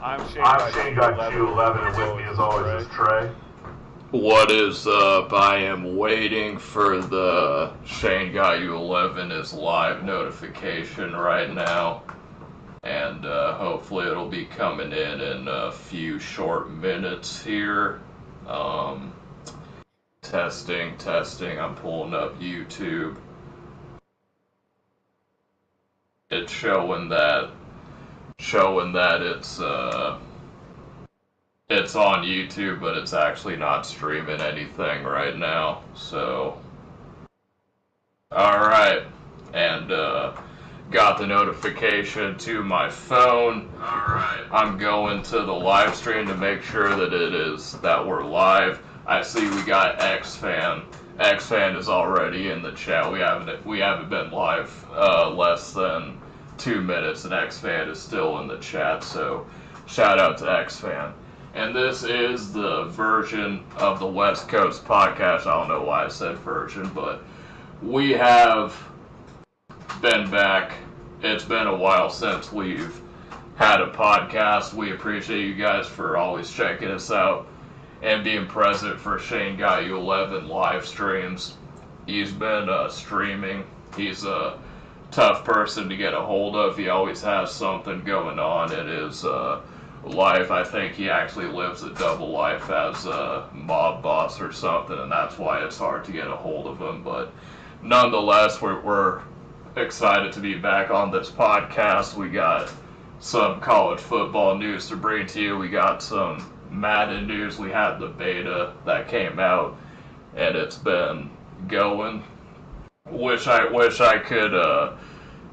I'm Shane I'm got Shane you got 11, you 11, and and with me with as me is always Trey. is Trey. What is up? I am waiting for the Shane Got You 11 is live notification right now. And hopefully it'll be coming in a few short minutes here. Um, testing. I'm pulling up YouTube. It's showing that it's on YouTube, but it's actually not streaming anything right now. So, all right, and got the notification to my phone. All right, I'm going to the live stream to make sure that we're live. I see we got X-Fan. X-Fan is already in the chat. We haven't been live less than 2 minutes, and X-Fan is still in the chat. So, shout out to X-Fan. And this is the version of the West Coast Podcast. I don't know why I said version, but we have been back. It's been a while since we've had a podcast. We appreciate you guys for always checking us out and being present for Shane Got You 11 live streams. He's been streaming. He's a tough person to get a hold of. He always has something going on in his life. I think he actually lives a double life as a mob boss or something, and that's why it's hard to get a hold of him. But nonetheless, we're excited to be back on this podcast. We got some college football news to bring to you. We got some Madden news. We had the beta that came out, and it's been going. Wish I could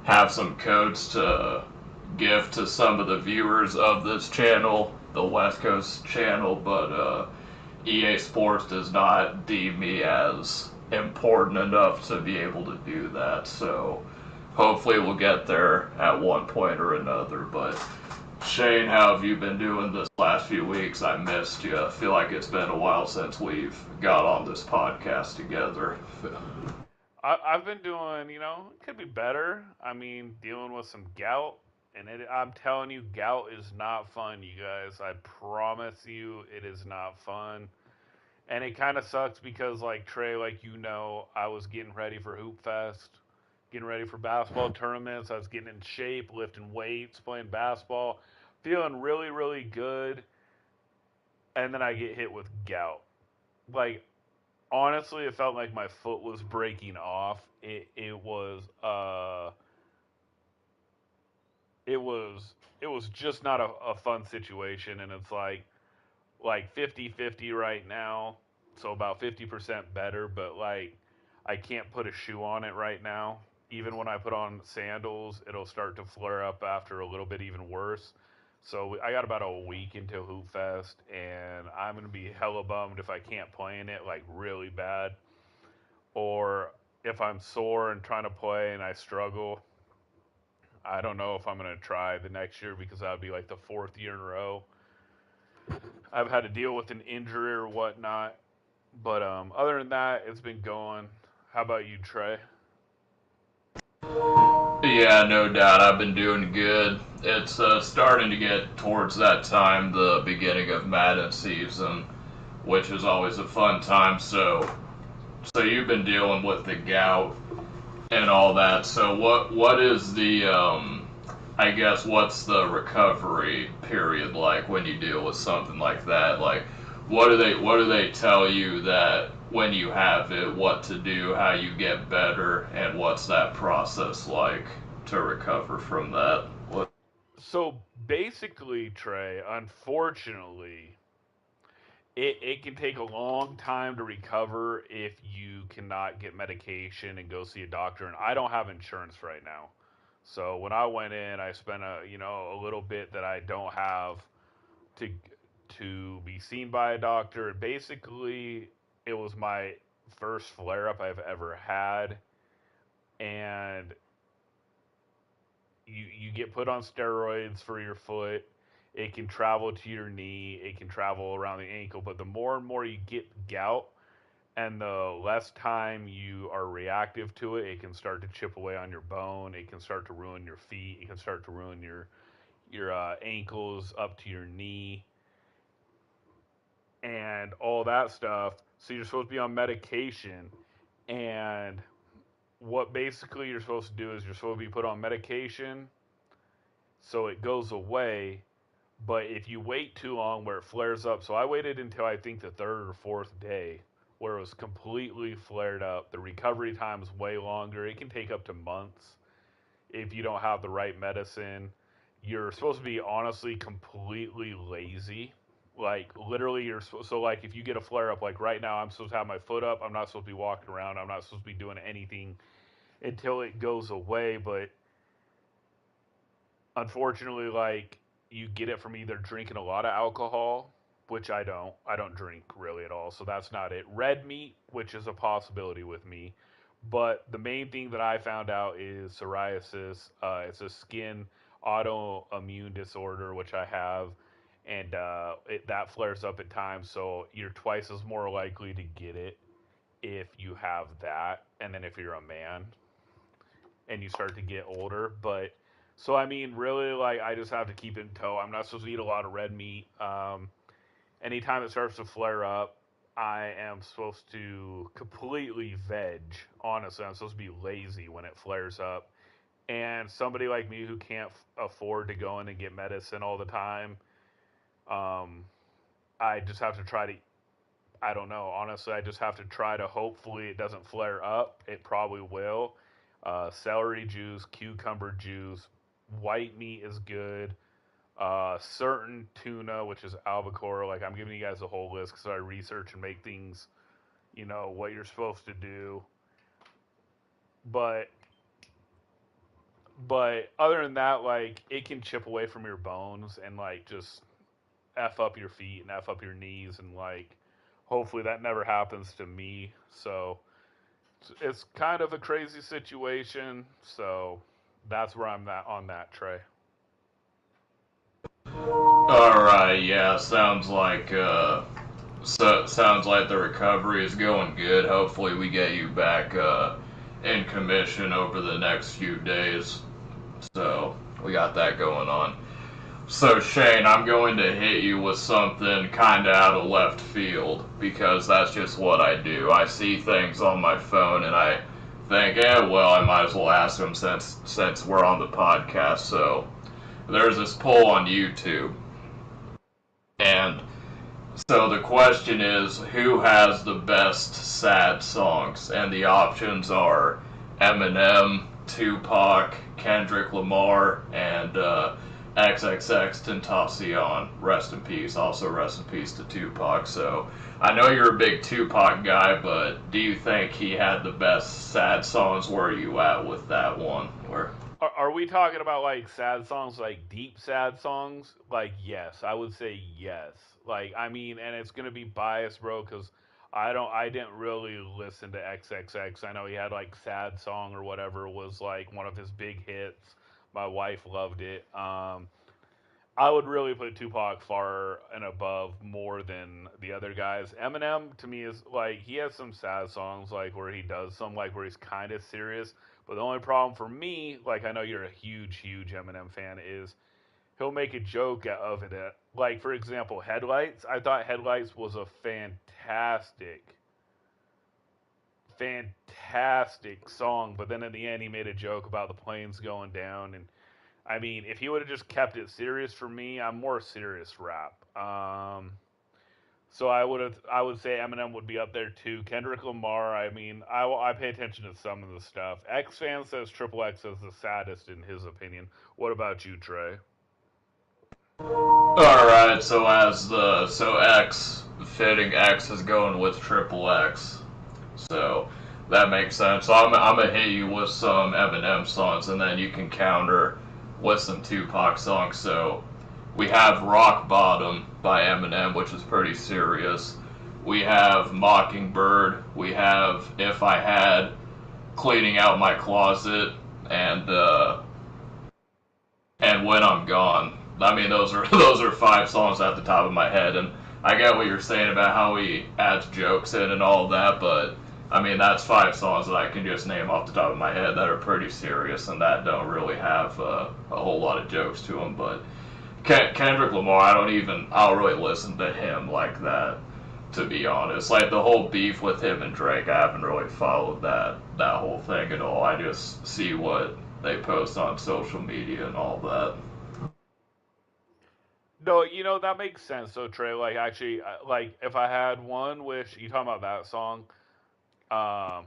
have some codes to give to some of the viewers of this channel, the West Coast channel, but EA Sports does not deem me as important enough to be able to do that. So hopefully we'll get there at one point or another. But Shane, how have you been doing this last few weeks? I missed you. I feel like it's been a while since we've got on this podcast together. I've been doing, it could be better. I mean, dealing with some gout, and I'm telling you, gout is not fun, you guys. I promise you, it is not fun. And it kind of sucks because, like Trey, I was getting ready for Hoop Fest, getting ready for basketball tournaments. I was getting in shape, lifting weights, playing basketball, feeling really, really good. And then I get hit with gout. Like, honestly, it felt like my foot was breaking off. It was just not a fun situation, and it's like 50-50 right now, so about 50% better, but like I can't put a shoe on it right now. Even when I put on sandals, it'll start to flare up after a little bit even worse. So I got about a week until Hoop Fest, and I'm gonna be hella bummed if I can't play in it like really bad, or if I'm sore and trying to play and I struggle. I don't know if I'm gonna try the next year because that would be like the fourth year in a row I've had to deal with an injury or whatnot. But other than that, it's been going. How about you, Trey? Yeah, no doubt. I've been doing good. It's starting to get towards that time, the beginning of Madden season, which is always a fun time. So you've been dealing with the gout and all that. So what is the I guess what's the recovery period like when you deal with something like that? Like what do they tell you that when you have it, what to do, how you get better, and what's that process like to recover from that? What? So basically, Trey, unfortunately, it can take a long time to recover if you cannot get medication and go see a doctor. And I don't have insurance right now. So when I went in, I spent a little bit that I don't have to to be seen by a doctor. Basically, it was my first flare up I've ever had, and you get put on steroids for your foot. It can travel to your knee. It can travel around the ankle. But the more and more you get gout, and the less time you are reactive to it, it can start to chip away on your bone. It can start to ruin your feet. It can start to ruin your ankles up to your knee, and all that stuff. So you're supposed to be on medication, and what basically you're supposed to do is you're supposed to be put on medication so it goes away. But if you wait too long where it flares up, so I waited until I think the third or fourth day where it was completely flared up. The recovery time is way longer. It can take up to months if you don't have the right medicine. You're supposed to be honestly completely lazy. Like literally, so like if you get a flare up, like right now, I'm supposed to have my foot up. I'm not supposed to be walking around. I'm not supposed to be doing anything until it goes away. But unfortunately, like you get it from either drinking a lot of alcohol, which I don't. I don't drink really at all, so that's not it. Red meat, which is a possibility with me. But the main thing that I found out is psoriasis. It's a skin autoimmune disorder, which I have, and that flares up at times. So you're twice as more likely to get it if you have that, and then if you're a man and you start to get older. But so I mean, really, like I just have to keep it in tow. I'm not supposed to eat a lot of red meat. Anytime it starts to flare up, I am supposed to completely veg. Honestly, I'm supposed to be lazy when it flares up. And somebody like me who can't afford to go in and get medicine all the time, um, I just have to try to. I don't know. Honestly, I just have to try to. Hopefully, it doesn't flare up. It probably will. Celery juice, cucumber juice, white meat is good. Certain tuna, which is albacore. Like I'm giving you guys a whole list because I research and make things, what you're supposed to do. But other than that, like it can chip away from your bones and like just f up your feet and f up your knees and like hopefully that never happens to me. So it's kind of a crazy situation. So that's where I'm at on that, Trey. All right, yeah, sounds like the recovery is going good. Hopefully, we get you back in commission over the next few days. So we got that going on. So Shane, I'm going to hit you with something kind of out of left field because that's just what I do. I see things on my phone and I think, well, I might as well ask them since we're on the podcast. So there's this poll on YouTube, and so the question is, who has the best sad songs? And the options are Eminem, Tupac, Kendrick Lamar, and XXX Tentacion. Rest in peace. Also, rest in peace to Tupac. So I know you're a big Tupac guy, but do you think he had the best sad songs? Where are you at with that one? Where? Are we talking about like sad songs, like deep sad songs? Like yes, I would say yes. Like I mean, and it's gonna be biased, bro, because I didn't really listen to XXX. I know he had like sad song or whatever was like one of his big hits. My wife loved it. I would really put Tupac far and above more than the other guys. Eminem to me is like he has some sad songs like where he does some like where he's kind of serious. But the only problem for me, like I know you're a huge Eminem fan, is he'll make a joke of it. Like for example, Headlights. I thought Headlights was a fantastic song. But then in the end, he made a joke about the planes going down and I mean, if he would have just kept it serious for me, I'm more serious rap. So I would say Eminem would be up there too. Kendrick Lamar. I mean, I pay attention to some of the stuff. X fan says Triple X is the saddest in his opinion. What about you, Trey? All right. So X fitting X is going with Triple X. So that makes sense. So I'm gonna hit you with some Eminem songs, and then you can counter with some Tupac songs. So we have Rock Bottom by Eminem, which is pretty serious. We have Mockingbird. We have If I Had, Cleaning Out My Closet, and When I'm Gone. I mean, those are 5 songs at the top of my head, and I get what you're saying about how he adds jokes in and all of that, but I mean, that's 5 songs that I can just name off the top of my head that are pretty serious and that don't really have a whole lot of jokes to them. But Kendrick Lamar, I don't really listen to him like that, to be honest. Like the whole beef with him and Drake, I haven't really followed that whole thing at all. I just see what they post on social media and all that. No, that makes sense. So Trey, like actually, like if I had one wish, you talking about that song? Um,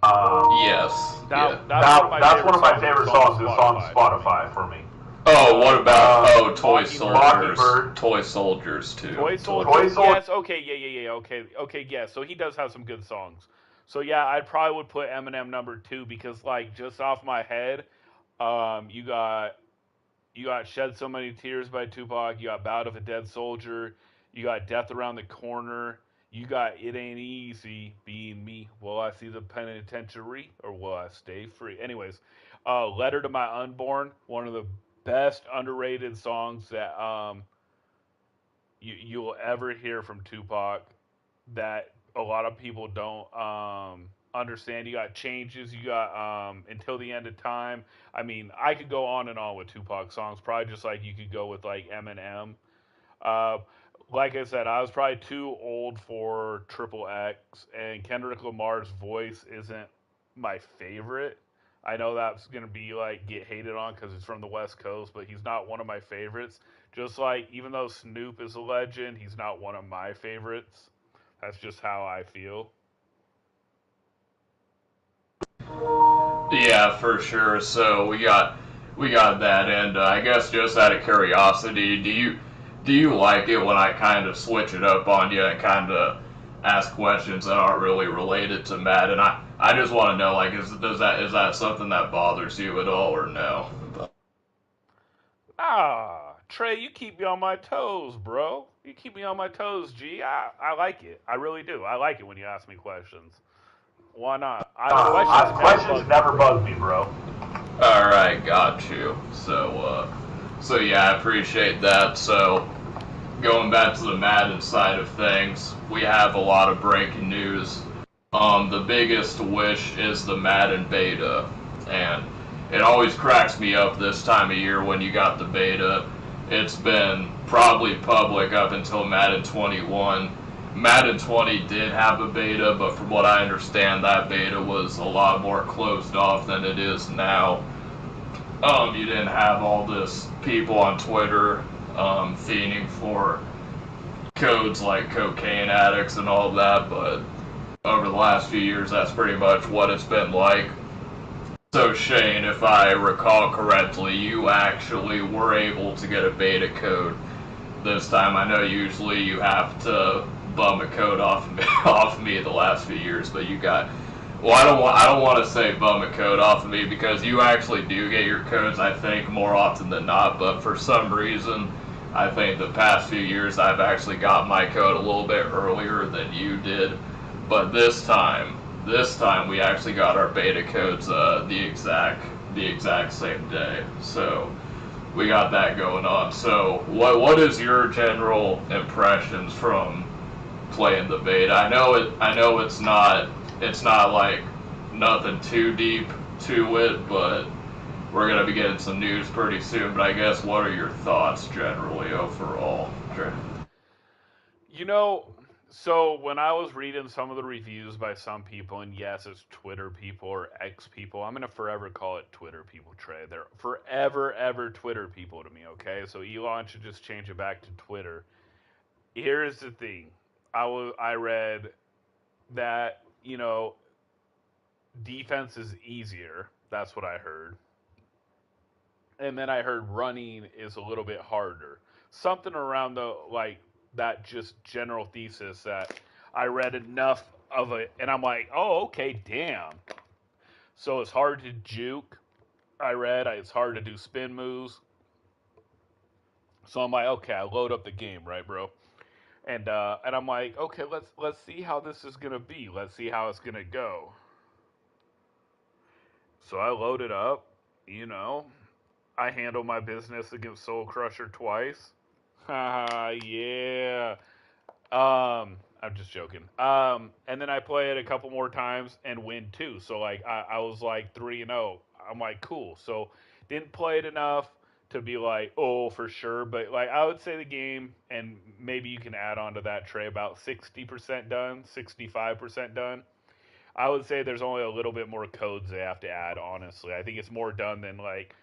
Yes, that yeah. that's one of my That's favorite one of my songs. favorite It's on songs. It's on Spotify for me. Spotify for me. Oh, what about Toy Soldiers? Mockingbird. Toy Soldiers too. Toy Soldier. Toy Soldier. Yes. Okay. Yeah. Okay. Yeah. So he does have some good songs. So yeah, I probably would put Eminem number two because like just off my head, you got Shed So Many Tears by Tupac. You got Bout of a Dead Soldier. You got Death Around the Corner. You got It Ain't Easy Being Me. Will I see the penitentiary or will I stay free? Anyways, Letter to My Unborn, one of the best underrated songs that you will ever hear from Tupac that a lot of people don't understand. You got Changes, you got Until the End of Time. I mean, I could go on and on with Tupac songs, probably just like you could go with like Eminem. Uh, like I said, I was probably too old for Triple X, and Kendrick Lamar's voice isn't my favorite. I know that's gonna be like get hated on because it's from the West Coast, but he's not one of my favorites. Just like even though Snoop is a legend, he's not one of my favorites. That's just how I feel. Yeah, for sure. So we got that, and I guess just out of curiosity, do you like it when I kind of switch it up on you and kind of ask questions that aren't really related to Matt? And I just want to know, like, is that something that bothers you at all, or no? Trey, you keep me on my toes, bro. You keep me on my toes, G. I like it. I really do. I like it when you ask me questions. Why not? Questions never Questions bug me. never bug me, bro. All right, got you. So yeah, I appreciate that. So going back to the Madden side of things, we have a lot of breaking news. The biggest wish is the Madden beta, and it always cracks me up this time of year when you got the beta. It's been probably public up until Madden 21. Madden 20 did have a beta, but from what I understand, that beta was a lot more closed off than it is now. You didn't have all this people on Twitter fiending for codes like cocaine addicts and all that, but over the last few years, that's pretty much what it's been like. So Shane, if I recall correctly, you actually were able to get a beta code this time. I know usually you have to bum a code off me the last few years, but you got. Well, I don't want to say bum a code off of me because you actually do get your codes, I think, more often than not. But for some reason, I think the past few years I've actually got my code a little bit earlier than you did. But this time we actually got our beta codes the exact same day. So we got that going on. So what is your general impressions from playing the beta? I know it's not like nothing too deep to it, but we're gonna be getting some news pretty soon. But I guess what are your thoughts generally overall? You know, so when I was reading some of the reviews by some people, and yes, it's Twitter people or X people, I'm gonna forever call it Twitter people, Trey. They're forever ever Twitter people to me. Okay, so Elon should just change it back to Twitter. Here's the thing. I read that defense is easier. That's what I heard. And then I heard running is a little bit harder. Something around the like that just general thesis that I read enough of it and I'm like, "Oh, okay, damn." So it's hard to juke. I read it's hard to do spin moves. So I'm like, "Okay, I load up the game, right, bro?" And I'm like, "Okay, let's see how this is going to be. Let's see how it's going to go." So I loaded up, you know, I handle my business against Soul Crusher twice. Haha, yeah. I'm just joking. And then I play it a couple more times and win too. So like I was like 3-0. I'm like cool. So didn't play it enough to be like, oh, for sure. But like, I would say the game, and maybe you can add on to that, Trey, about 60% done, 65% done. I would say there's only a little bit more codes they have to add, honestly. I think it's more done than like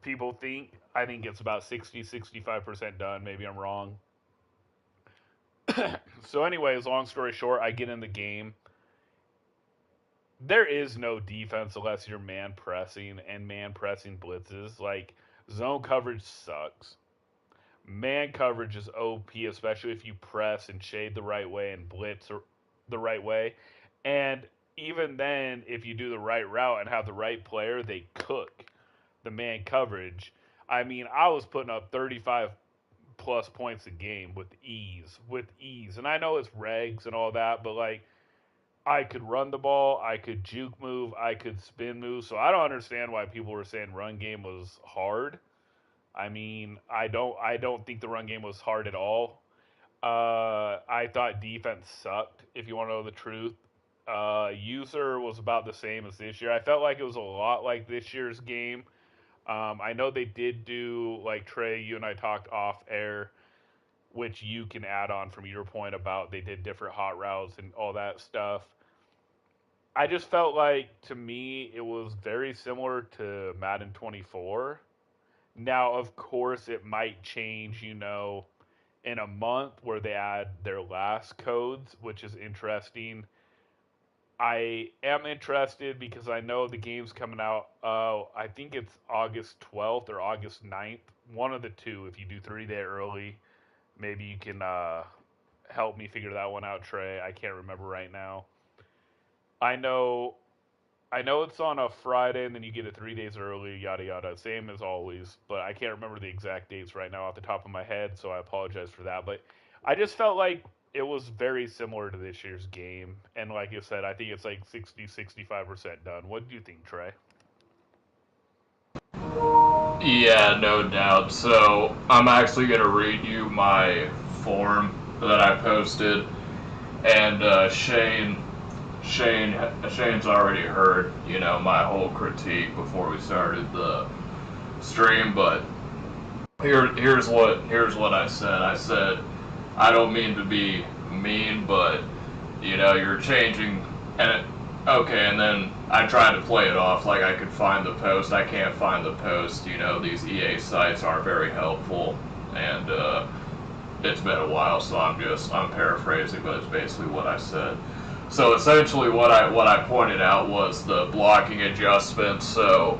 people think. I think it's about 65% done. Maybe I'm wrong. So, anyways, long story short, I get in the game. There is no defense unless you're man pressing and man pressing blitzes. Like, zone coverage sucks. Man coverage is OP, especially if you press and shade the right way and blitz the right way. And even then, if you do the right route and have the right player, they cook the man coverage. I mean, I was putting up 35 plus points a game with ease, And I know it's regs and all that, but like I could run the ball, I could juke move, I could spin move. So I don't understand why people were saying run game was hard. I mean, I don't think the run game was hard at all. I thought defense sucked. If you want to know the truth, user was about the same as this year. I felt like it was a lot like this year's game. I know they did do, like Trey, you and I talked off air, which you can add on from your point about they did different hot routes and all that stuff. I just felt like, to me, it was very similar to Madden 24. Now, of course, it might change, in a month where they add their last codes, which is interesting. I am interested because I know the game's coming out. I think it's August 12th or August 9th. One of the two. If you do 3 day early, maybe you can help me figure that one out, Trey. I can't remember right now. I know I know it's on a Friday and then you get it 3 days early, yada yada, same as always. But I can't remember the exact dates right now off the top of my head, so I apologize for that. But I just felt like it was very similar to this year's game. And like you said, I think it's like 65% done. What do you think, Trey? Yeah, no doubt. So I'm actually going to read you my form that I posted, and Shane's already heard, my whole critique before we started the stream. But here's what I said. I said, I don't mean to be mean, but you're changing, okay, and then I tried to play it off like I could find the post. I can't find the post. These EA sites aren't very helpful, and it's been a while, so I'm paraphrasing, but it's basically what I said. So essentially, what I pointed out was the blocking adjustments. So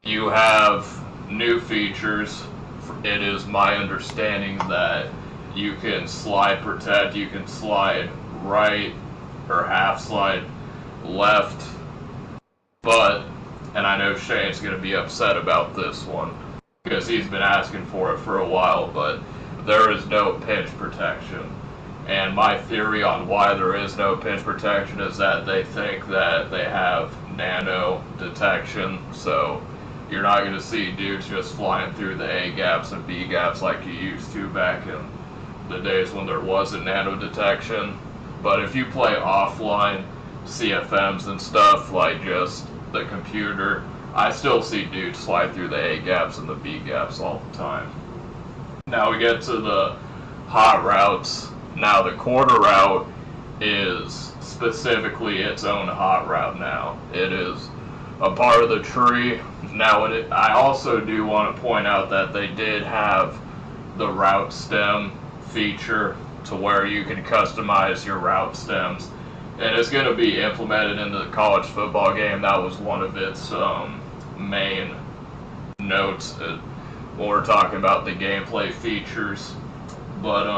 you have new features. It is my understanding that you can slide protect, you can slide right or half slide left, and I know Shane's going to be upset about this one because he's been asking for it for a while, but there is no pinch protection. And my theory on why there is no pinch protection is that they think that they have nano detection, so you're not going to see dudes just flying through the A gaps and B gaps like you used to back in the days when there wasn't nano detection. But if you play offline CFMs and stuff, like just the computer, I still see dudes slide through the A gaps and the B gaps all the time. Now we get to the hot routes. Now the quarter route is specifically its own hot route now. It is a part of the tree. Now I also do want to point out that they did have the route stem feature to where you can customize your route stems, and it's going to be implemented into the college football game. That was one of its main notes when we're talking about the gameplay features. But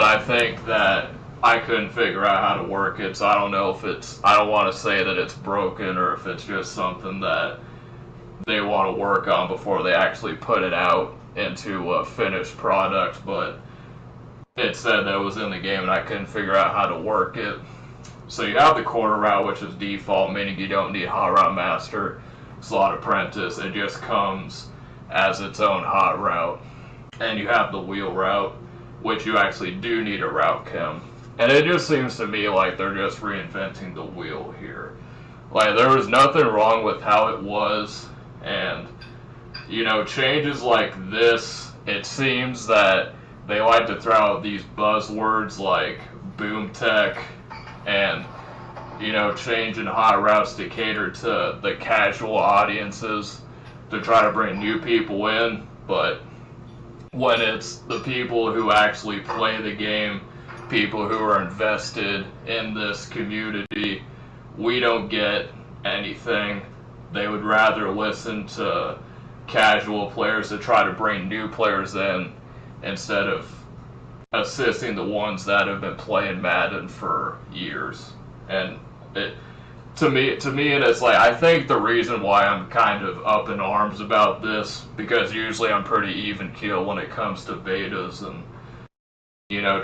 I think that I couldn't figure out how to work it, so I don't know if I don't want to say that it's broken or if it's just something that they want to work on before they actually put it out into a finished product. But it said that it was in the game and I couldn't figure out how to work it. So you have the quarter route, which is default, meaning you don't need hot route master, slot apprentice. It just comes as its own hot route. And you have the wheel route, which you actually do need a route chem. And it just seems to me like they're just reinventing the wheel here. Like, there was nothing wrong with how it was, and changes like this, it seems that they like to throw out these buzzwords like boom tech and, changing hot routes to cater to the casual audiences to try to bring new people in. But when it's the people who actually play the game, people who are invested in this community, we don't get anything. They would rather listen to casual players to try to bring new players in instead of assisting the ones that have been playing Madden for years. And to me, it's like, I think the reason why I'm kind of up in arms about this, because usually I'm pretty even keel when it comes to betas and,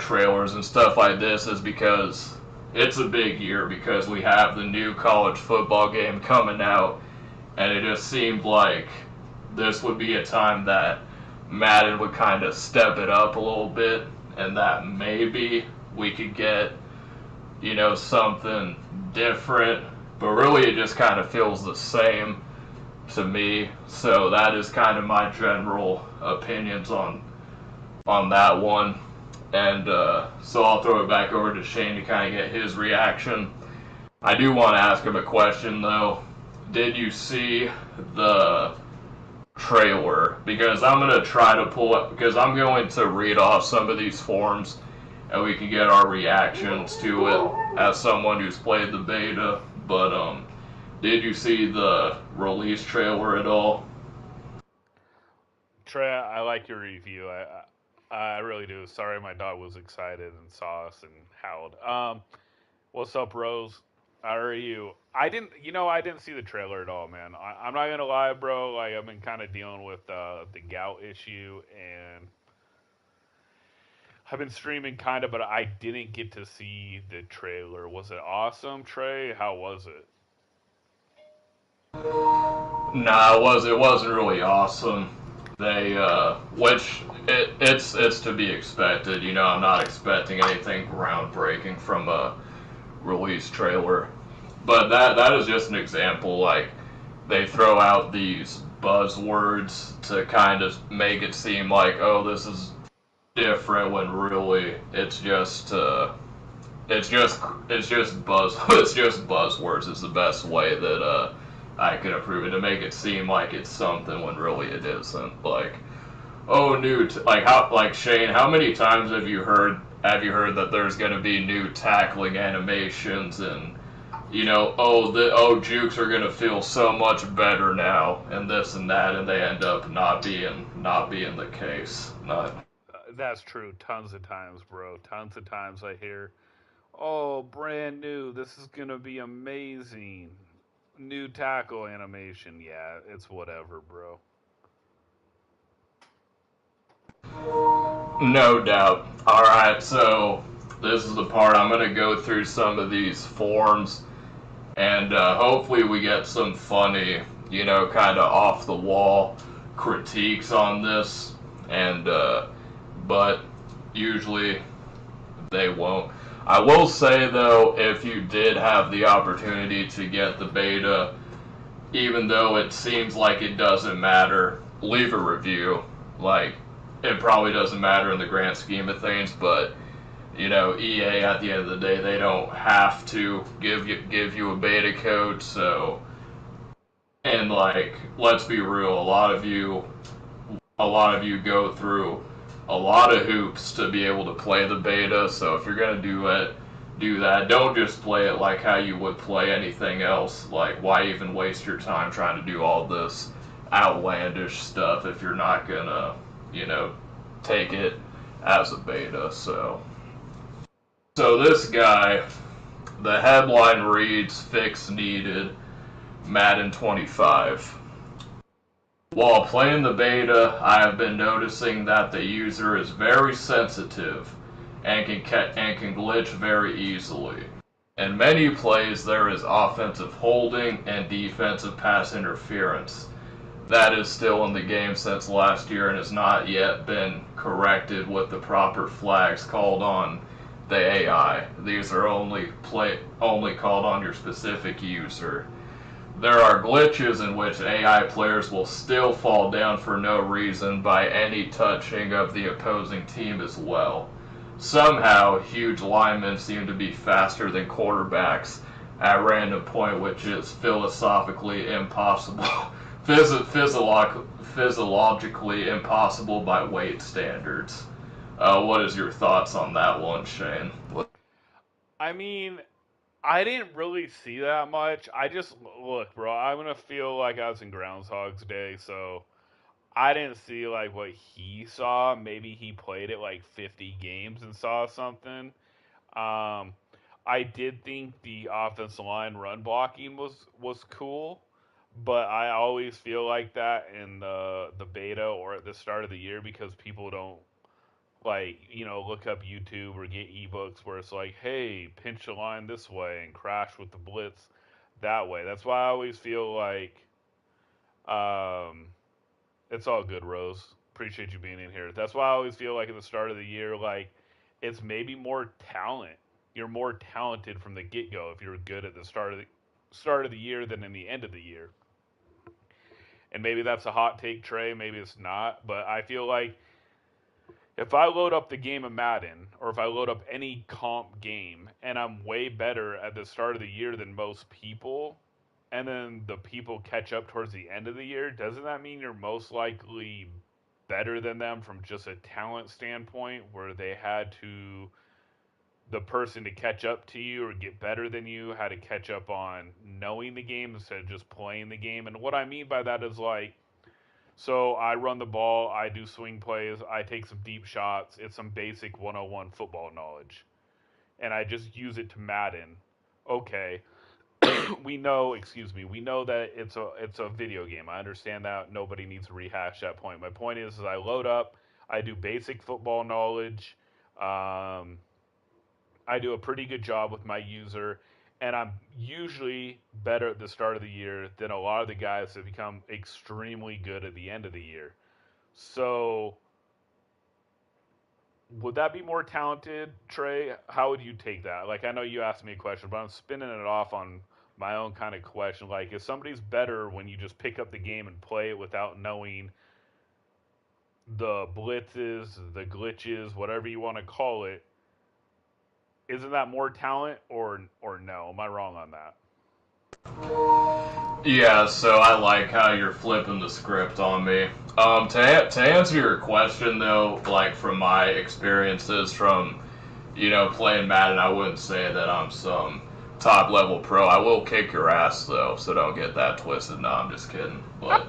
trailers and stuff like this, is because it's a big year because we have the new college football game coming out, and it just seemed like this would be a time that Madden would kind of step it up a little bit, and that maybe we could get, something different, but really it just kind of feels the same to me. So that is kind of my general opinions on that one. And so I'll throw it back over to Shane to kind of get his reaction. I do want to ask him a question though. Did you see the trailer? Because I'm going to try to pull up, because I'm going to read off some of these forms and we can get our reactions to it as someone who's played the beta. But did you see the release trailer at all? Trey, I like your review. I really do. Sorry, my dog was excited and saw us and howled. What's up, Rose? How are you? I didn't see the trailer at all, man. I'm not gonna lie, bro. Like, I've been kind of dealing with the gout issue, and I've been streaming kind of, but I didn't get to see the trailer. Was it awesome, Trey? How was it? Nah, it wasn't really awesome. They, it's to be expected. I'm not expecting anything groundbreaking from a release trailer. But that is just an example. Like, they throw out these buzzwords to kind of make it seem like, oh, this is different, when really it's just it's just buzzwords is the best way that I could approve it, to make it seem like it's something when really it isn't. Like, oh, like Shane, how many times have you heard that there's going to be new tackling animations and jukes are going to feel so much better now and this and that, and they end up not being the case. That's true. Tons of times, bro. Tons of times I hear, oh, brand new. This is gonna be amazing. New tackle animation. Yeah, it's whatever, bro. No doubt. Alright, so this is the part I'm going to go through some of these forms, and hopefully we get some funny, kind of off the wall critiques on this, and but usually they won't. I will say though, if you did have the opportunity to get the beta, even though it seems like it doesn't matter, leave a review. Like, it probably doesn't matter in the grand scheme of things, but EA at the end of the day, they don't have to give you a beta code. So, and like, let's be real, a lot of you go through a lot of hoops to be able to play the beta. So if you're gonna do that. Don't just play it like how you would play anything else. Like, why even waste your time trying to do all this outlandish stuff if you're not gonna, take it as a beta. So this guy, the headline reads, "Fix Needed, Madden 25. While playing the beta, I have been noticing that the user is very sensitive and can glitch very easily. In many plays, there is offensive holding and defensive pass interference. That is still in the game since last year and has not yet been corrected with the proper flags called on the AI. These are only called on your specific user. there are glitches in which AI players will still fall down for no reason by any touching of the opposing team as well. Somehow, huge linemen seem to be faster than quarterbacks at random point, which is philosophically impossible, physiologically impossible by weight standards. What is your thoughts on that one, Shane? I mean, I didn't really see that much. I just look, bro. I'm gonna feel like I was in Groundhog's Day, so I didn't see like what he saw. Maybe he played it like 50 games and saw something. Um, I did think the offensive line run blocking was cool, but I always feel like that in the beta or at the start of the year because people don't like look up YouTube or get ebooks where it's like, hey, pinch the line this way and crash with the blitz that way. That's why I always feel like um, it's all good, Rose. Appreciate you being in here. That's why I always feel like at the start of the year, like it's maybe more talent. You're more talented from the get go if you're good at the start of the year than in the end of the year. And maybe that's a hot take, Trey. Maybe it's not. But I feel like if I load up the game of Madden or if I load up any comp game and I'm way better at the start of the year than most people, and then the people catch up towards the end of the year, doesn't that mean you're most likely better than them from just a talent standpoint where they had to the person to catch up to you or get better than you had to catch up on knowing the game instead of just playing the game? And what I mean by that is like, so I run the ball, I do swing plays, I take some deep shots. It's some basic 101 football knowledge. And I just use it to Madden. Okay. We know that it's a video game. I understand that. Nobody needs to rehash that point. My point is I load up, I do basic football knowledge. Um, I do a pretty good job with my user, and I'm usually better at the start of the year than a lot of the guys that become extremely good at the end of the year. So, would that be more talented, Trey? How would you take that? Like, I know you asked me a question, but I'm spinning it off on my own kind of question. Like, if somebody's better when you just pick up the game and play it without knowing the blitzes, the glitches, whatever you want to call it, isn't that more talent or no? Am I wrong on that? Yeah, so I like how you're flipping the script on me. To answer your question though, like from my experiences from, playing Madden, I wouldn't say that I'm some top level pro. I will kick your ass though, so don't get that twisted. No, I'm just kidding. But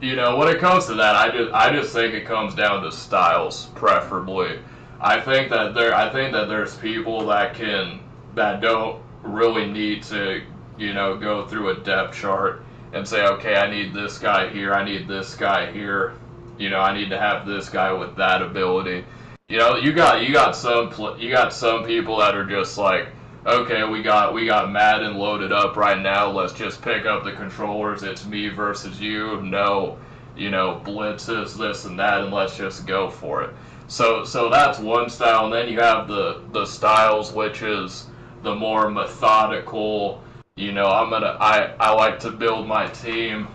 no, when it comes to that, I just think it comes down to styles, preferably. I think that there's people that don't really need to, go through a depth chart and say, okay, I need this guy here, I need this guy here, I need to have this guy with that ability. You got some people that are just like, okay, we got Madden loaded up right now. Let's just pick up the controllers. It's me versus you. No, blitzes, this and that, and let's just go for it. So that's one style, and then you have the styles, which is the more methodical. I like to build my team.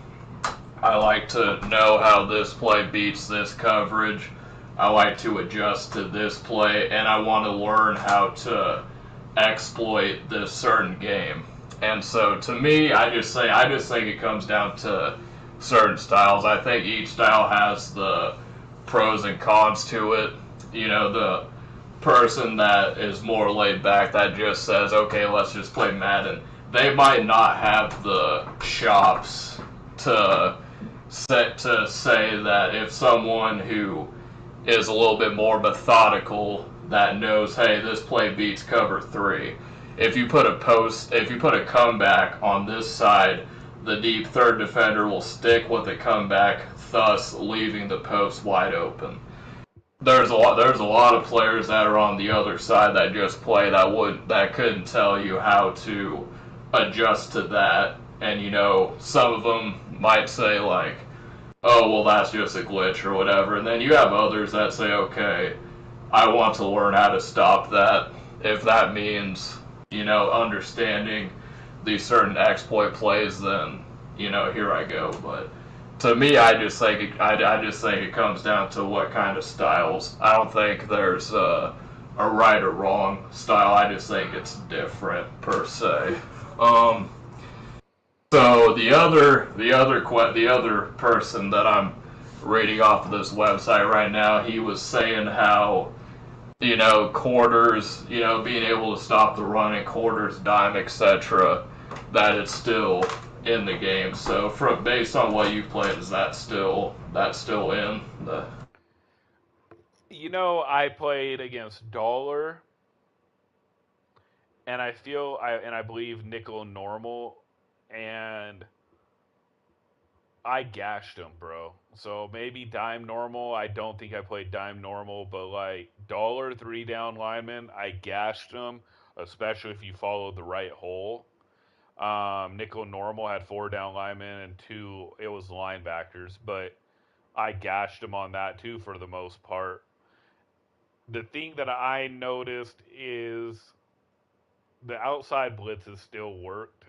I like to know how this play beats this coverage. I like to adjust to this play, and I want to learn how to exploit this certain game. And so to me, I just think it comes down to certain styles. I think each style has the pros and cons to it. The person that is more laid back that just says, okay, let's just play Madden, they might not have the chops to say that if someone who is a little bit more methodical that knows, hey, this play beats cover three. If you put a comeback on this side, the deep third defender will stick with the comeback, thus leaving the post wide open. There's a lot of players that are on the other side that just play that couldn't tell you how to adjust to that, and some of them might say like, oh, well, that's just a glitch or whatever. And then you have others that say, okay, I want to learn how to stop that. If that means, understanding these certain exploit plays, then here I go. But to me, I just think it comes down to what kind of styles. I don't think there's a right or wrong style. I just think it's different per se. Um, so the other person that I'm reading off of this website right now, he was saying how quarters, being able to stop the run in quarters, dime, etc., that it's still in the game. So, based on what you've played, is that still in the? I played against Dollar, and I believe nickel normal, and I gashed him, bro. So maybe dime normal. I don't think I played dime normal, but like Dollar three down lineman, I gashed him, especially if you followed the right hole. Nickel normal had four down linemen and two. It was linebackers, but I gashed him on that too for the most part. The thing that I noticed is the outside blitzes still worked.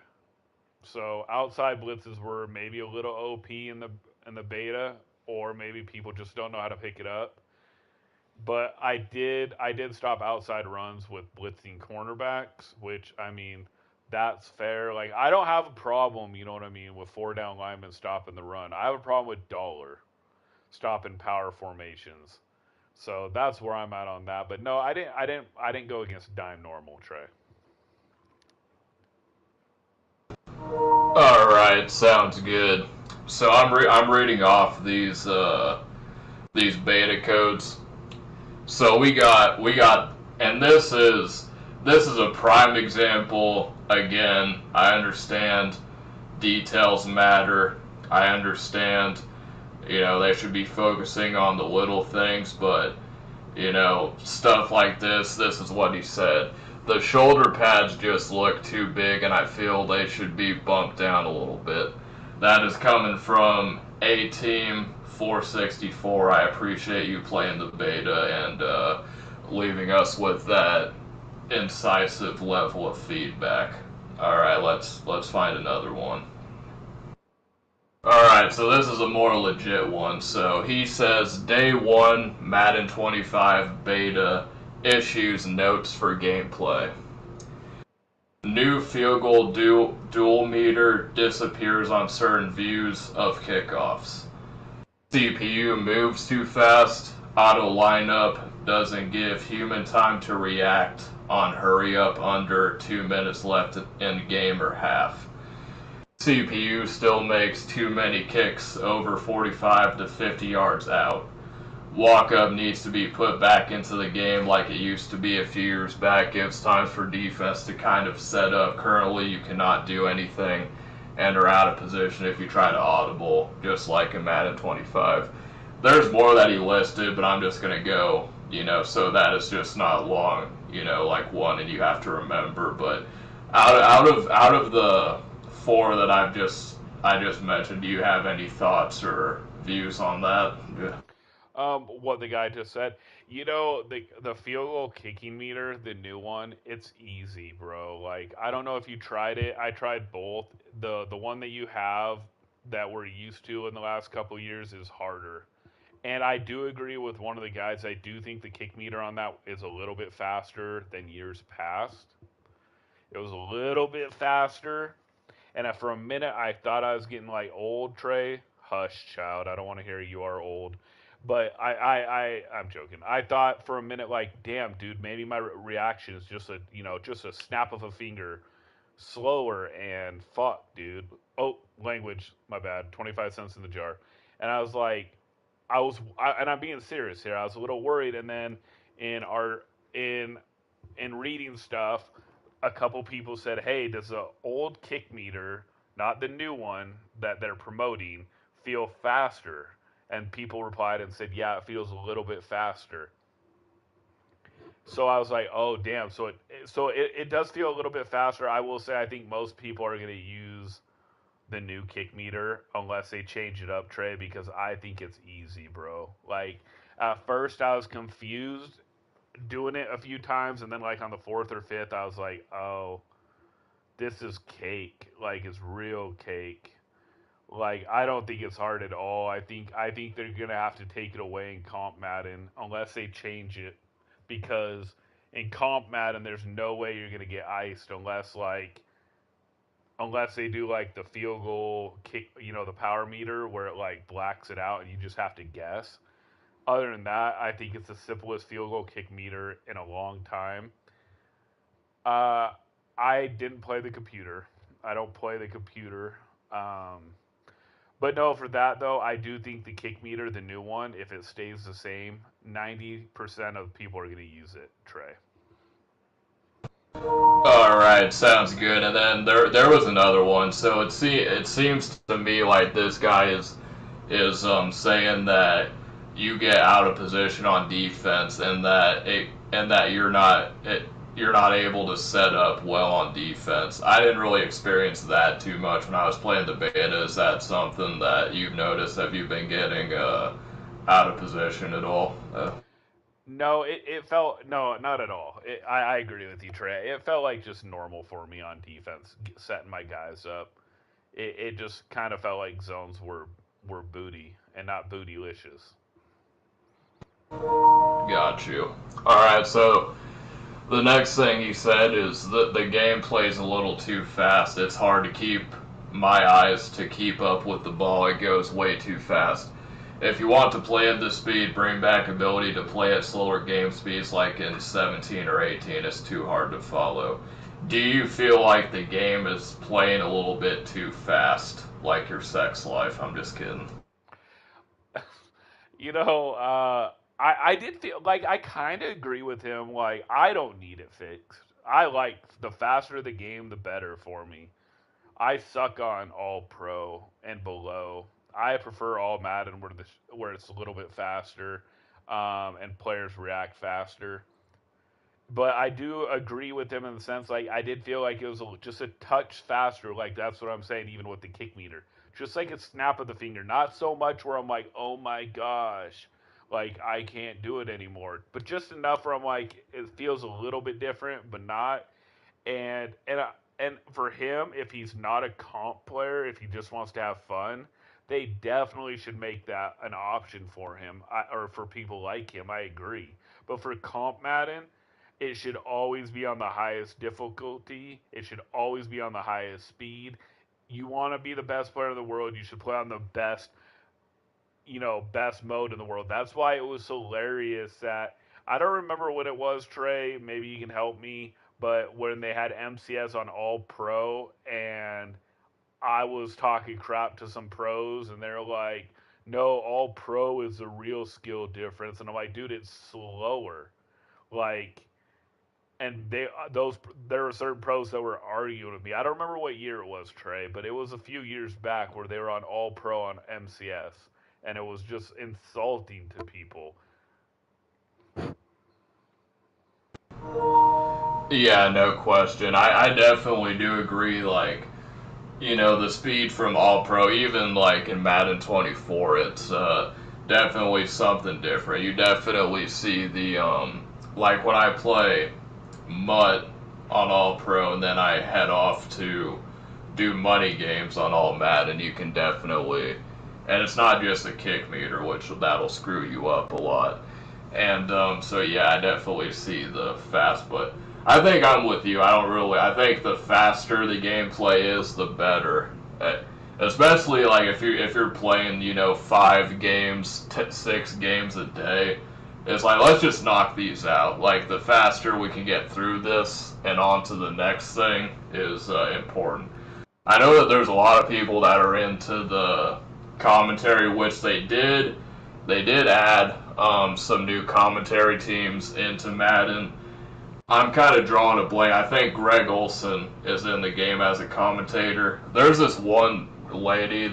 So outside blitzes were maybe a little OP in the beta, or maybe people just don't know how to pick it up. But I did stop outside runs with blitzing cornerbacks, which I mean that's fair. Like I don't have a problem, you know what I mean, with four down linemen stopping the run. I have a problem with Dollar stopping power formations. So that's where I'm at on that. But no, I didn't go against dime normal, Trey. All right, sounds good. So I'm reading off these beta codes. So we got, and this is a prime example. Again, I understand details matter. I understand, they should be focusing on the little things, but stuff like this is what he said. The shoulder pads just look too big, and I feel they should be bumped down a little bit. That is coming from A Team 464. I appreciate you playing the beta and leaving us with that incisive level of feedback. All right, let's find another one. All right, so this is a more legit one. So he says day one Madden 25 beta issues notes for gameplay. New field goal dual meter disappears on certain views of kickoffs. CPU moves too fast. Auto lineup doesn't give human time to react on hurry up under 2 minutes left in game or half. CPU still makes too many kicks over 45 to 50 yards out. Walk up needs to be put back into the game like it used to be a few years back. Gives time for defense to kind of set up. Currently, you cannot do anything and are out of position if you try to audible, just like in Madden 25. There's more that he listed, but I'm just going to go, so that it's just not long, like one, and you have to remember. But out of the four that I just mentioned, do you have any thoughts or views on that? Yeah. What the guy just said. The field goal kicking meter, the new one, it's easy, bro. Like I don't know if you tried it. I tried both. The one that you have that we're used to in the last couple of years is harder. And I do agree with one of the guys. I do think the kick meter on that is a little bit faster than years past. It was a little bit faster. And for a minute, I thought I was getting like old, Trey. Hush, child. I don't want to hear you are old. But I'm joking. I thought for a minute, like, damn, dude, maybe my reaction is just a snap of a finger slower. And fuck, dude. Oh, language, my bad. 25 cents in the jar. And I was like, and I'm being serious here. I was a little worried. And then in our in in reading stuff, a couple people said, "Hey, does the old kick meter, not the new one that they're promoting, feel faster?" And people replied and said, "Yeah, it feels a little bit faster." So I was like, "Oh, damn!" So it does feel a little bit faster. I will say, I think most people are going to use the new kick meter unless they change it up, Trey, because I think it's easy, bro. Like at first, I was confused doing it a few times, and then like on the fourth or fifth, I was like, oh, this is cake. Like it's real cake. Like I don't think it's hard at all. I think they're gonna have to take it away in Comp Madden unless they change it, because in Comp Madden there's no way you're gonna get iced unless they do like the field goal kick, the power meter where it like blacks it out and you just have to guess. Other than that, I think it's the simplest field goal kick meter in a long time. Uh, I didn't play the computer. I don't play the computer. Um, but no, for that though, I do think the kick meter, the new one, if it stays the same, 90% of people are going to use it, Trey. All right, sounds good. And then there was another one. So it seems to me like this guy is saying that you get out of position on defense, and that you're not able to set up well on defense. I didn't really experience that too much when I was playing the beta. Is that something that you've noticed? Have you been getting out of position at all? No, it felt no, not at all. I agree with you, Trey. It felt like just normal for me on defense, setting my guys up. It just kind of felt like zones were booty and not bootylicious. Got you. All right, so the next thing he said is that the game plays a little too fast. It's hard to keep my eyes to keep up with the ball. It goes way too fast. If you want to play at this speed, bring back ability to play at slower game speeds like in 17 or 18. It's too hard to follow. Do you feel like the game is playing a little bit too fast, like your sex life? I'm just kidding. You know, I did feel like I kind of agree with him. Like I don't need it fixed. I like the faster the game, the better for me. I suck on all pro and below. I prefer all Madden where it's a little bit faster, and players react faster. But I do agree with him in the sense like I did feel like it was just a touch faster. Like that's what I'm saying, even with the kick meter, just like a snap of the finger. Not so much where I'm like, oh my gosh, like I can't do it anymore, but just enough where I'm like, it feels a little bit different, but not. And for him, if he's not a comp player, if he just wants to have fun, they definitely should make that an option for him, or for people like him. I agree. But for comp Madden, it should always be on the highest difficulty. It should always be on the highest speed. You want to be the best player in the world, you should play on the best mode in the world. That's why it was hilarious that I don't remember what it was, Trey. Maybe you can help me. But when they had MCS on All Pro, and I was talking crap to some pros, and they're like, "No, All Pro is the real skill difference," and I'm like, "Dude, it's slower." Like, and there were certain pros that were arguing with me. I don't remember what year it was, Trey, but it was a few years back where they were on All Pro on MCS, and it was just insulting to people. Yeah, no question. I definitely do agree. Like, the speed from All Pro, even like in Madden 24, it's definitely something different. You definitely see like when I play MUT on All Pro and then I head off to do money games on All Madden, you can definitely, and it's not just a kick meter, which that'll screw you up a lot. And so yeah, I definitely see the fast, but I think I'm with you. I think the faster the gameplay is, the better. Especially like if you're playing, 5 games, 6 games a day. It's like, let's just knock these out. Like, the faster we can get through this and on to the next thing is important. I know that there's a lot of people that are into the commentary, which they did. They did add some new commentary teams into Madden. I'm kind of drawing a blank. I think Greg Olson is in the game as a commentator. There's this one lady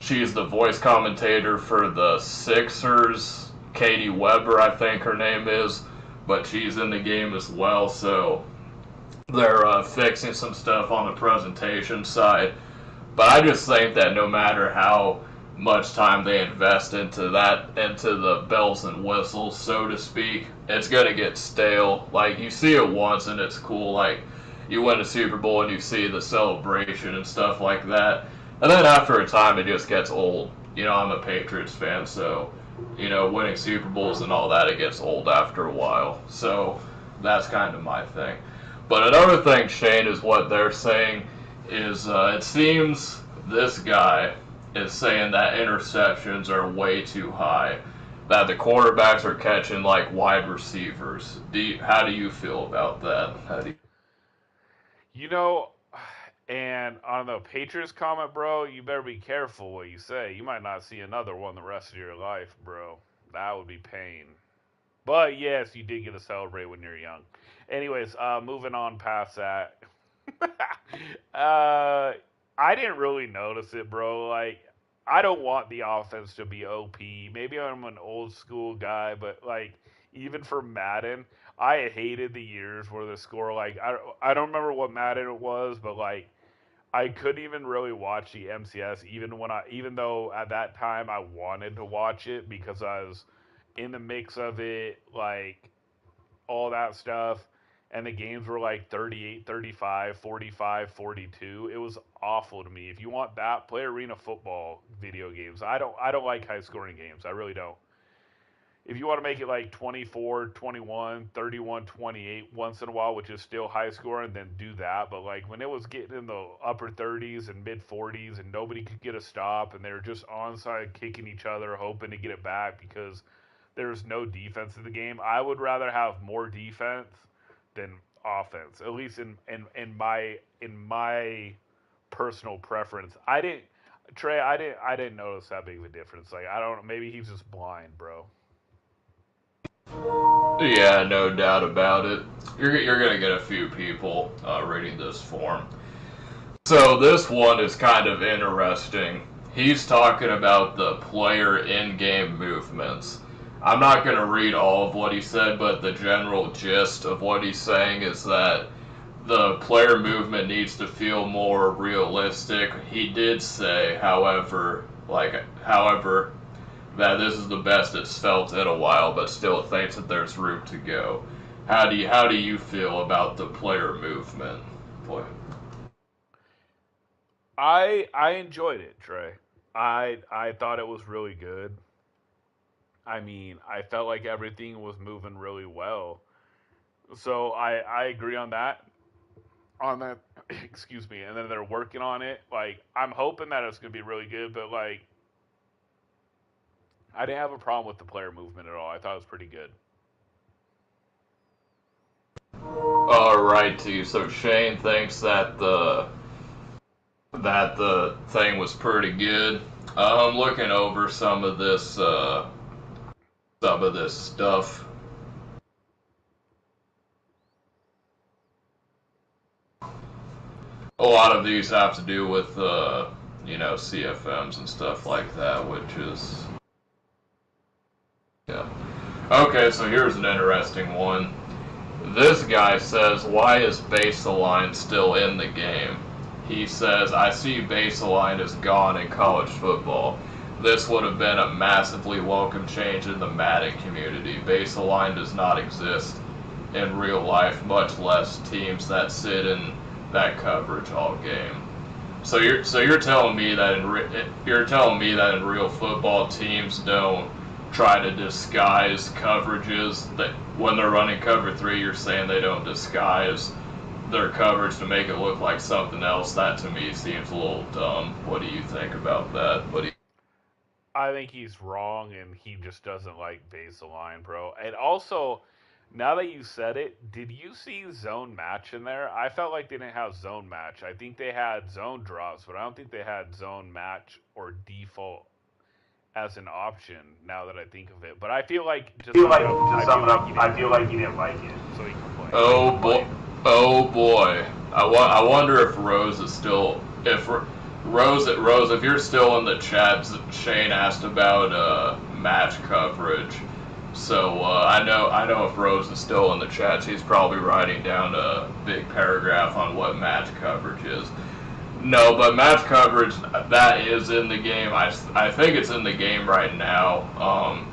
she's the voice commentator for the Sixers. Katie Weber, I think her name is, but she's in the game as well. So they're fixing some stuff on the presentation side. But I just think that no matter how much time they invest into the bells and whistles, so to speak, it's going to get stale. Like, you see it once and it's cool. Like, you win a Super Bowl and you see the celebration and stuff like that. And then after a time, it just gets old. I'm a Patriots fan, so, winning Super Bowls and all that, it gets old after a while. So that's kind of my thing. But another thing, Shane, is what they're saying is it seems this guy is saying that interceptions are way too high, that the quarterbacks are catching like wide receivers. How do you feel about that? And on the Patriots comment, bro, you better be careful what you say. You might not see another one the rest of your life, bro. That would be pain. But yes, you did get to celebrate when you're young. Anyways, moving on past that. I didn't really notice it, bro. Like, I don't want the offense to be OP. Maybe I'm an old school guy, but like, even for Madden, I hated the years where the score, like, I don't remember what Madden it was, but like, I couldn't even really watch the MCS even though at that time I wanted to watch it because I was in the mix of it, like all that stuff, and the games were like 38, 35, 45, 42. It was awful to me. If you want that, play arena football video games. I don't like high scoring games. I really don't. If you want to make it like 24, 21, 31, 28 once in a while, which is still high scoring, then do that. But like when it was getting in the upper 30s and mid 40s and nobody could get a stop and they were just onside kicking each other, hoping to get it back because there's no defense in the game, I would rather have more defense than offense. At least in my personal preference. I didn't notice that big of a difference. Like, I don't know, maybe he's just blind, bro. Yeah, no doubt about it. You're gonna get a few people reading this form. So this one is kind of interesting. He's talking about the player in-game movements. I'm not going to read all of what he said, but the general gist of what he's saying is that the player movement needs to feel more realistic. He did say, however, that this is the best it's felt in a while, but still thinks that there's room to go. How do you feel about the player movement? Boy. I enjoyed it, Trey. I thought it was really good. I mean, I felt like everything was moving really well. So I agree on that. On that, excuse me. And then they're working on it. Like, I'm hoping that it's gonna be really good, but like, I didn't have a problem with the player movement at all. I thought it was pretty good. Alrighty, so Shane thinks that the thing was pretty good. I'm looking over some of this stuff. A lot of these have to do with CFMs and stuff like that, which is yeah. Okay, so here's an interesting one. This guy says, why is baseline still in the game? He says, I see baseline is gone in college football. This would have been a massively welcome change in the Madden community. Baseline does not exist in real life, much less teams that sit in that coverage all game. So you're telling me that in real football teams don't try to disguise coverages, that when they're running cover 3 you're saying they don't disguise their coverage to make it look like something else. That to me seems a little dumb. What do you think about that? I think he's wrong, and he just doesn't like baseline, bro. And also, now that you said it, did you see zone match in there? I felt like they didn't have zone match. I think they had zone drops, but I don't think they had zone match or default as an option. Now that I think of it, but I feel like I feel like he didn't like it, so he complained. Oh boy. I wonder if Rose is still Rose, if you're still in the chat. Shane asked about match coverage. So I know if Rose is still in the chat, she's probably writing down a big paragraph on what match coverage is. No, but match coverage, that is in the game. I think it's in the game right now.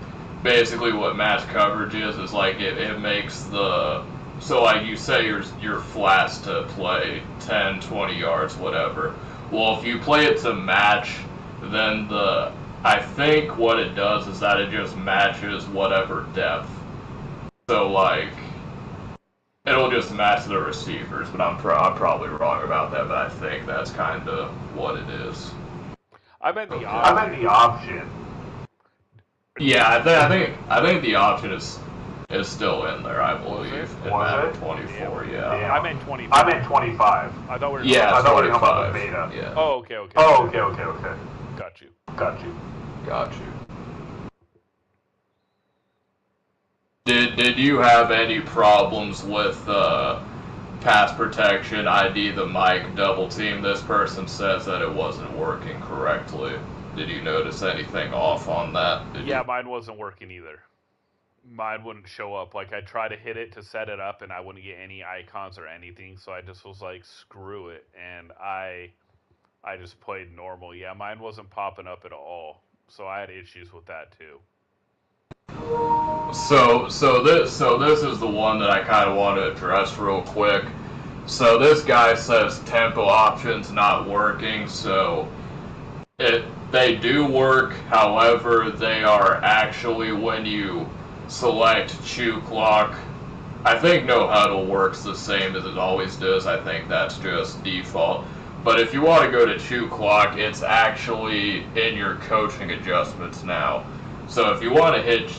Basically what match coverage is like it makes the, so like you say you're flats to play 10, 20 yards, whatever. Well, if you play it to match, then I think what it does is that it just matches whatever depth. So like, it'll just match the receivers, but I'm probably wrong about that, but I think that's kind of what it is. I meant the option. Yeah, I think the option is still in there, I believe. In Madden 24, yeah. I meant 25. I meant 25. I thought we were yeah, I thought we were talking 25. about the beta. Yeah. Oh, okay. Okay. Got you. Did you have any problems with pass protection, ID the mic, double team? This person says that it wasn't working correctly. Did you notice anything off on that? Mine wasn't working either. Mine wouldn't show up. Like, I tried to hit it to set it up, and I wouldn't get any icons or anything, so I just was like, screw it, and I just played normal. Yeah, mine wasn't popping up at all, so I had issues with that too. So this is the one that I kind of want to address real quick. So this guy says tempo options not working, so they do work, however, they are actually when you select chew clock. I think no huddle works the same as it always does. I think that's just default. But if you want to go to chew clock, it's actually in your coaching adjustments now. So if you want to hit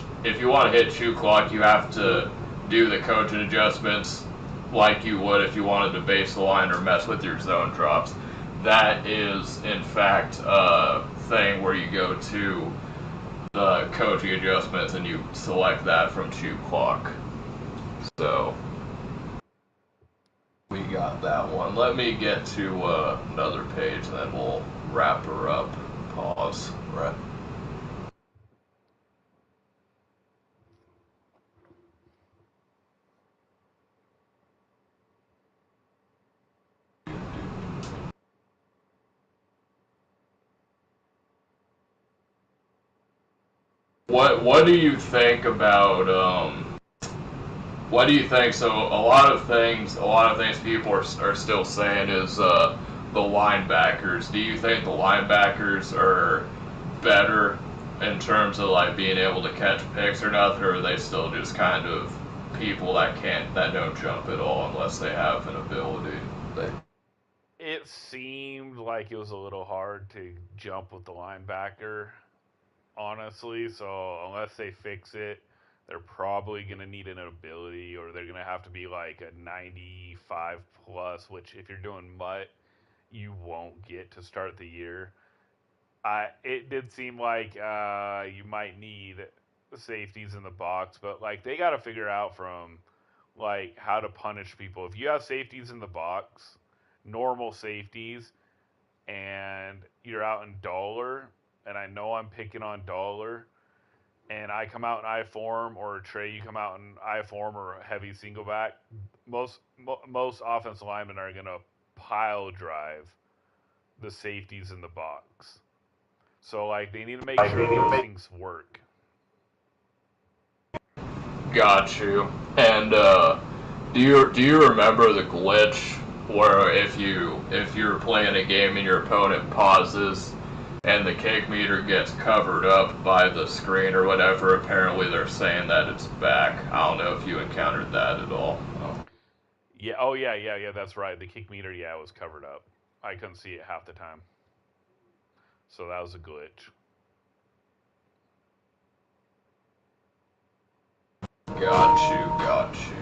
chew clock, you have to do the coaching adjustments like you would if you wanted to base the line or mess with your zone drops. That is, in fact, a thing where you go to the coaching adjustments and you select that from chew clock. So we got that one. Let me get to another page, and then we'll wrap her up. Pause. Right. What do you think about what do you think? So a lot of things people are still saying is the linebackers. Do you think the linebackers are better in terms of like being able to catch picks or nothing, or are they still just kind of people that don't jump at all unless they have an ability? It seemed like it was a little hard to jump with the linebacker, honestly, so unless they fix it, they're probably going to need an ability, or they're going to have to be like a 95 plus, which if you're doing mutt, you won't get to start the year. It did seem like you might need safeties in the box, but like they got to figure out from like how to punish people. If you have safeties in the box, normal safeties, and you're out in dollar, and I know I'm picking on dollar, and I come out in I form, or Trey, you come out in I form or heavy single back, most offensive linemen are going to pile drive the safeties in the box. So like they need to make sure those things work. Got you. And do you remember the glitch where if you're playing a game and your opponent pauses and the kick meter gets covered up by the screen or whatever, apparently they're saying that it's back. I don't know if you encountered that at all. Yeah, oh yeah, that's right. The kick meter, it was covered up. I couldn't see it half the time. So that was a glitch. Got you.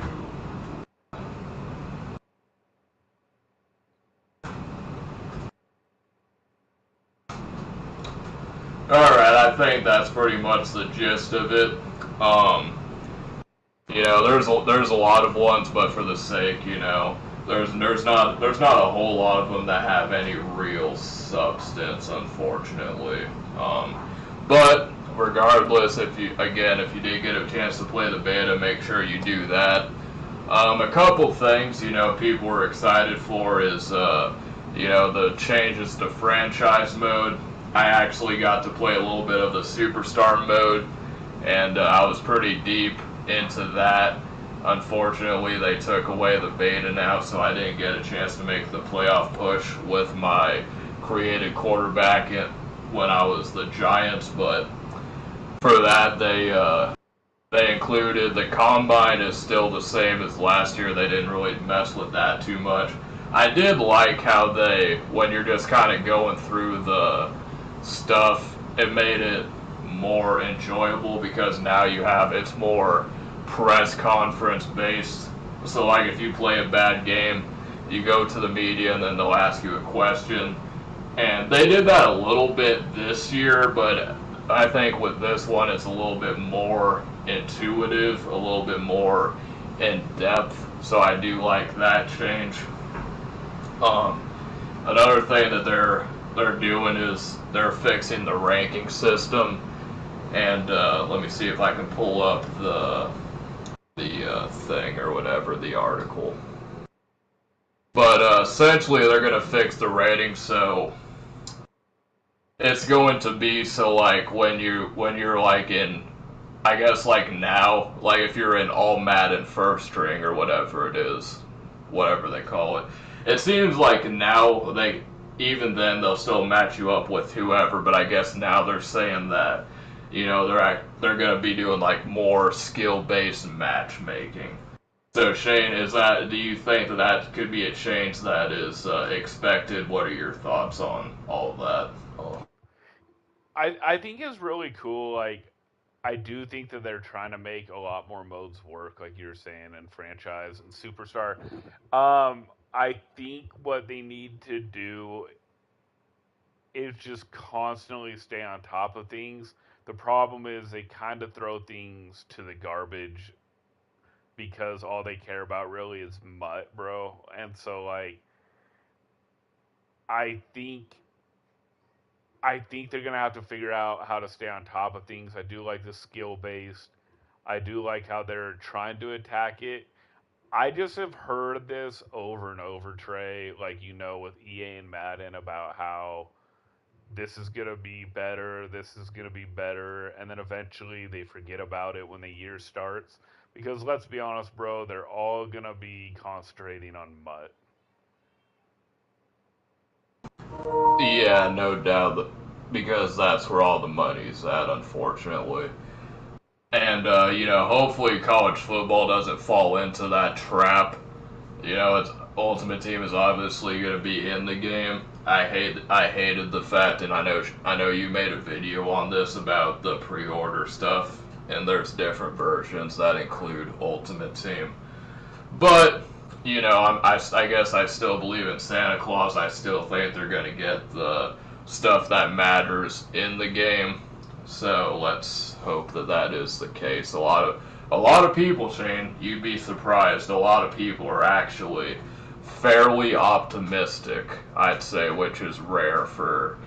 Alright, I think that's pretty much the gist of it. There's a lot of ones, but for the sake, there's not a whole lot of them that have any real substance, unfortunately. But regardless, if you did get a chance to play the beta, make sure you do that. A couple things, people were excited for is the changes to franchise mode. I actually got to play a little bit of the superstar mode, and I was pretty deep into that. Unfortunately, they took away the beta now, so I didn't get a chance to make the playoff push with my created quarterback when I was the Giants. But for that, they included the combine is still the same as last year. They didn't really mess with that too much. I did like how when you're just kind of going through the stuff, it made it more enjoyable because now it's more press conference based. So like if you play a bad game, you go to the media and then they'll ask you a question. And they did that a little bit this year, but I think with this one it's a little bit more intuitive, a little bit more in depth. So I do like that change. Another thing that they're doing is they're fixing the ranking system. And let me see if I can pull up the thing or whatever, the article. But essentially, they're going to fix the rating, so it's going to be so like when you're like in, I guess like now, like if you're in all Madden first string or whatever it is, whatever they call it. It seems like now even then they'll still match you up with whoever, but I guess now they're saying that they're going to be doing like more skill-based matchmaking. So Shane, do you think that could be a change that is expected? What are your thoughts on all of that? I think it's really cool. Like, I do think that they're trying to make a lot more modes work, like you were saying, in franchise and superstar. I think what they need to do is just constantly stay on top of things. The problem is they kind of throw things to the garbage because all they care about really is MUT, bro. And so, like, I think they're gonna have to figure out how to stay on top of things. I do like the skill based. I do like how they're trying to attack it. I just have heard this over and over, Trey, like with EA and Madden about how this is going to be better, this is going to be better, and then eventually they forget about it when the year starts. Because let's be honest, bro, they're all going to be concentrating on MUT. Yeah, no doubt, because that's where all the money's at, unfortunately. And, hopefully college football doesn't fall into that trap. Its Ultimate Team is obviously going to be in the game. I hated the fact, and I know you made a video on this about the pre-order stuff, and there's different versions that include Ultimate Team. But, I guess I still believe in Santa Claus. I still think they're going to get the stuff that matters in the game. So let's hope that is the case. A lot of people, Shane, you'd be surprised. A lot of people are actually fairly optimistic, I'd say, which is rare for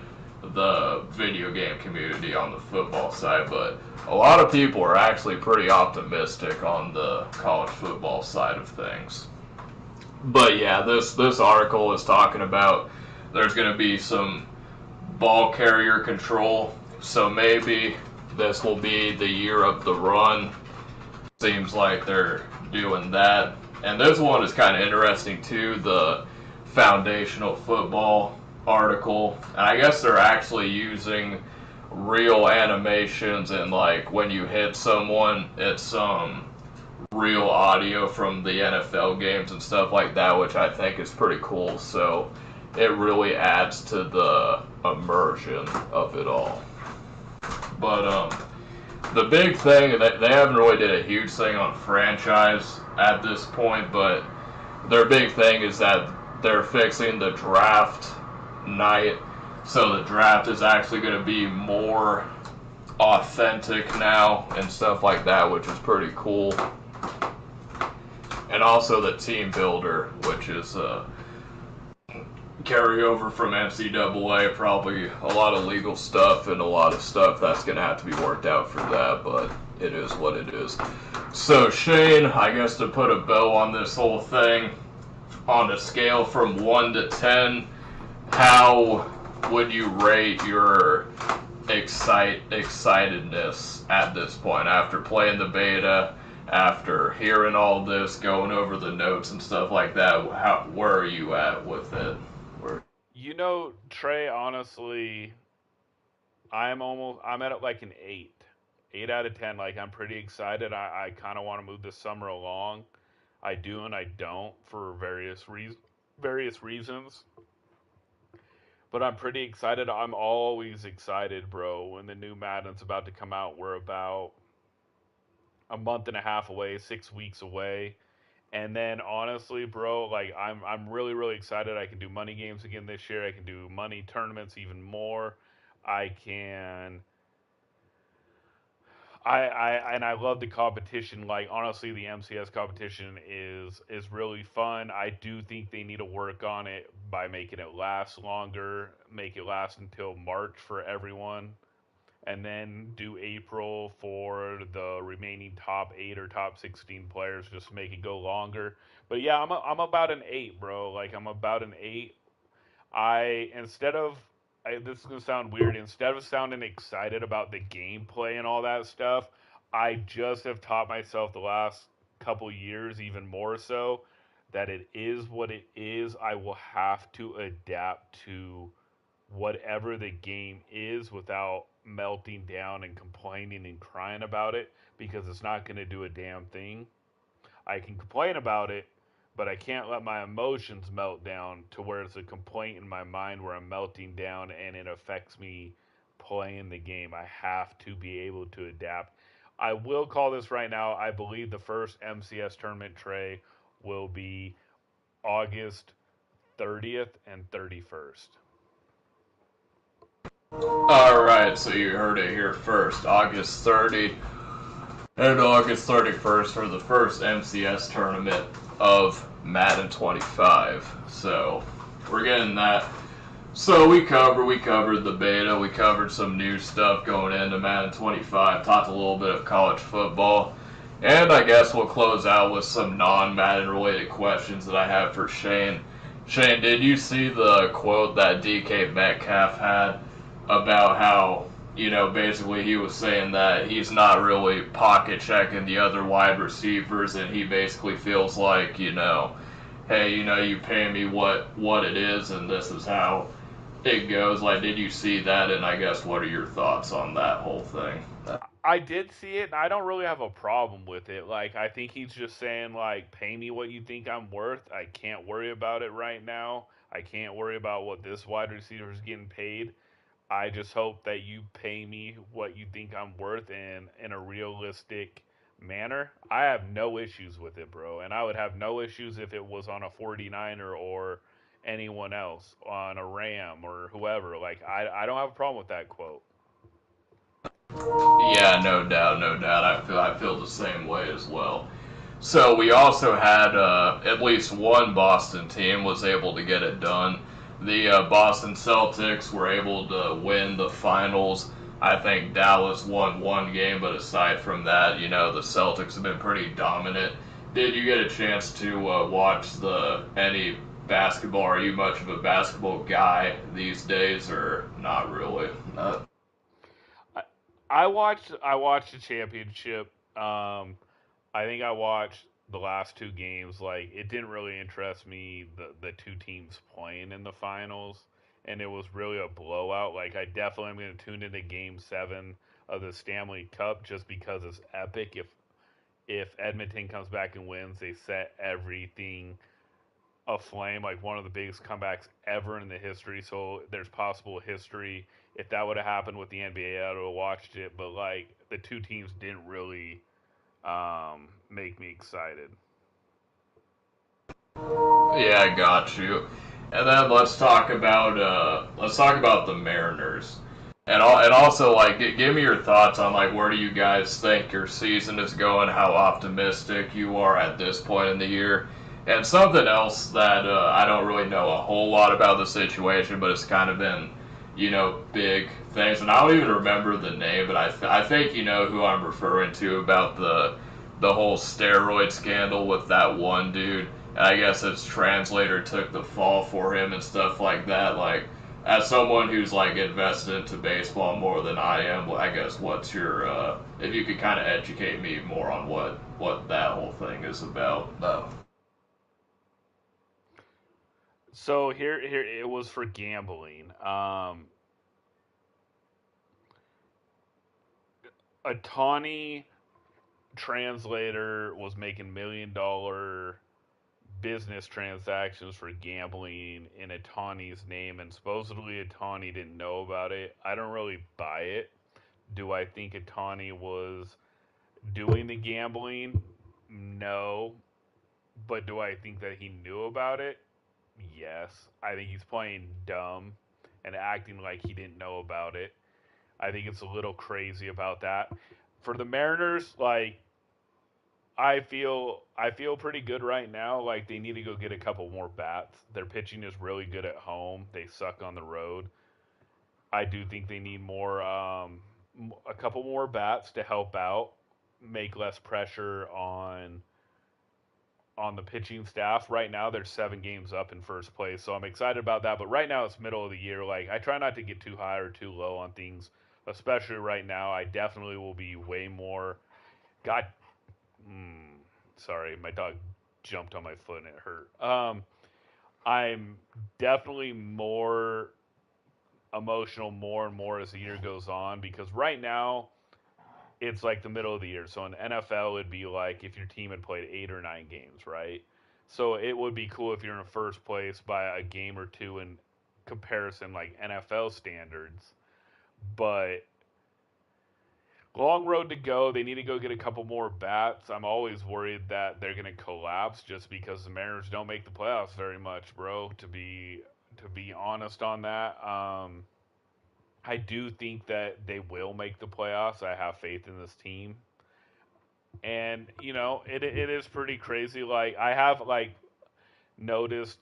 the video game community on the football side. But a lot of people are actually pretty optimistic on the college football side of things. But yeah, this article is talking about there's going to be some ball carrier control. So maybe this will be the year of the run. Seems like they're doing that. And this one is kind of interesting too, the foundational football article. And I guess they're actually using real animations, and like when you hit someone, it's real audio from the NFL games and stuff like that, which I think is pretty cool. So it really adds to the immersion of it all. But the big thing, they haven't really did a huge thing on franchise at this point, but their big thing is that they're fixing the draft night. So the draft is actually going to be more authentic now and stuff like that, which is pretty cool. And also the team builder, which is carryover from NCAA, probably a lot of legal stuff and a lot of stuff that's going to have to be worked out for that, but it is what it is. So Shane, I guess to put a bow on this whole thing, on a scale from 1 to 10, how would you rate your excitedness at this point after playing the beta, after hearing all this, going over the notes and stuff like that? Where are you at with it? Trey, honestly, I'm at like an 8 out of 10. Like, I'm pretty excited. I kind of want to move this summer along. I do and I don't for various reasons. But I'm pretty excited. I'm always excited, bro. When the new Madden's about to come out, we're about a month and a half away, 6 weeks away. And then honestly, bro, like I'm really excited. I can do money games again this year. I can do money tournaments even more. I can I love the competition. Like, honestly, the MCS competition is really fun. I do think they need to work on it by making it last longer, make it last until March for everyone, and then do April for the remaining top 8 or top 16 players. Just make it go longer. But yeah, I'm about an 8, bro. Like, I'm about an 8. This is gonna sound weird. Instead of sounding excited about the gameplay and all that stuff, I just have taught myself the last couple years, even more so, that it is what it is. I will have to adapt to whatever the game is without melting down and complaining and crying about it, because it's not going to do a damn thing. I can complain about it, but I can't let my emotions melt down to where it's a complaint in my mind where I'm melting down and it affects me playing the game. I have to be able to adapt. I will call this right now. I believe the first MCS tournament, Trey, will be August 30th and 31st. Alright, so you heard it here first. August 30 and August 31st for the first MCS tournament of Madden 25. So, we're getting that. So we covered the beta, we covered some new stuff going into Madden 25, talked a little bit of college football, and I guess we'll close out with some non-Madden related questions that I have for Shane. Shane, did you see the quote that DK Metcalf had about how, basically he was saying that he's not really pocket checking the other wide receivers, and he basically feels like, hey, you pay me what it is, and this is how it goes. Like, did you see that? And I guess, what are your thoughts on that whole thing? I did see it, and I don't really have a problem with it. Like, I think he's just saying, like, pay me what you think I'm worth. I can't worry about it right now. I can't worry about what this wide receiver is getting paid. I just hope that you pay me what you think I'm worth in a realistic manner. I have no issues with it, bro. And I would have no issues if it was on a 49er or anyone else, on a Ram or whoever. Like, I don't have a problem with that quote. Yeah, no doubt. I feel the same way as well. So we also had at least one Boston team was able to get it done. The Boston Celtics were able to win the finals. I think Dallas won one game, but aside from that, the Celtics have been pretty dominant. Did you get a chance to watch any basketball? Are you much of a basketball guy these days, or not really? I watched the championship. I think I watched the last two games. Like, it didn't really interest me, the two teams playing in the finals, and it was really a blowout. Like, I definitely am going to tune into Game 7 of the Stanley Cup just because it's epic. If Edmonton comes back and wins, they set everything aflame, like one of the biggest comebacks ever in the history. So there's possible history. If that would have happened with the NBA, I would have watched it. But, like, the two teams didn't really make me excited. Yeah, I got you. And then let's talk about the Mariners. And also, like, give me your thoughts on, like, where do you guys think your season is going, how optimistic you are at this point in the year. And something else that I don't really know a whole lot about the situation, but it's kind of been, big things. And I don't even remember the name, but I think you know who I'm referring to about the whole steroid scandal with that one dude. And I guess his translator took the fall for him and stuff like that. Like, as someone who's like invested into baseball more than I am, I guess what's your if you could kind of educate me more on what that whole thing is about, though. So here it was for gambling. A Tawny translator was making $1 million business transactions for gambling in Atani's name, and supposedly Atani didn't know about it. I don't really buy it. Do I think Atani was doing the gambling? No. But do I think that he knew about it? Yes. I think he's playing dumb and acting like he didn't know about it. I think it's a little crazy about that. For the Mariners, like I feel pretty good right now. Like they need to go get a couple more bats. Their pitching is really good at home. They suck on the road. I do think they need more a couple more bats to help out, make less pressure on the pitching staff. Right now they're 7 games up in first place, so I'm excited about that. But right now it's middle of the year. Like I try not to get too high or too low on things, especially right now. I definitely will be way more. God, sorry, my dog jumped on my foot and it hurt. I'm definitely more emotional more and more as the year goes on because right now it's like the middle of the year. So in NFL, it'd be like if your team had played 8 or 9 games, right? So it would be cool if you're in first place by a game or two in comparison, like NFL standards. But long road to go. They need to go get a couple more bats. I'm always worried that they're going to collapse just because the Mariners don't make the playoffs very much, bro. To be honest on that, I do think that they will make the playoffs. I have faith in this team. And it is pretty crazy. Like I have noticed,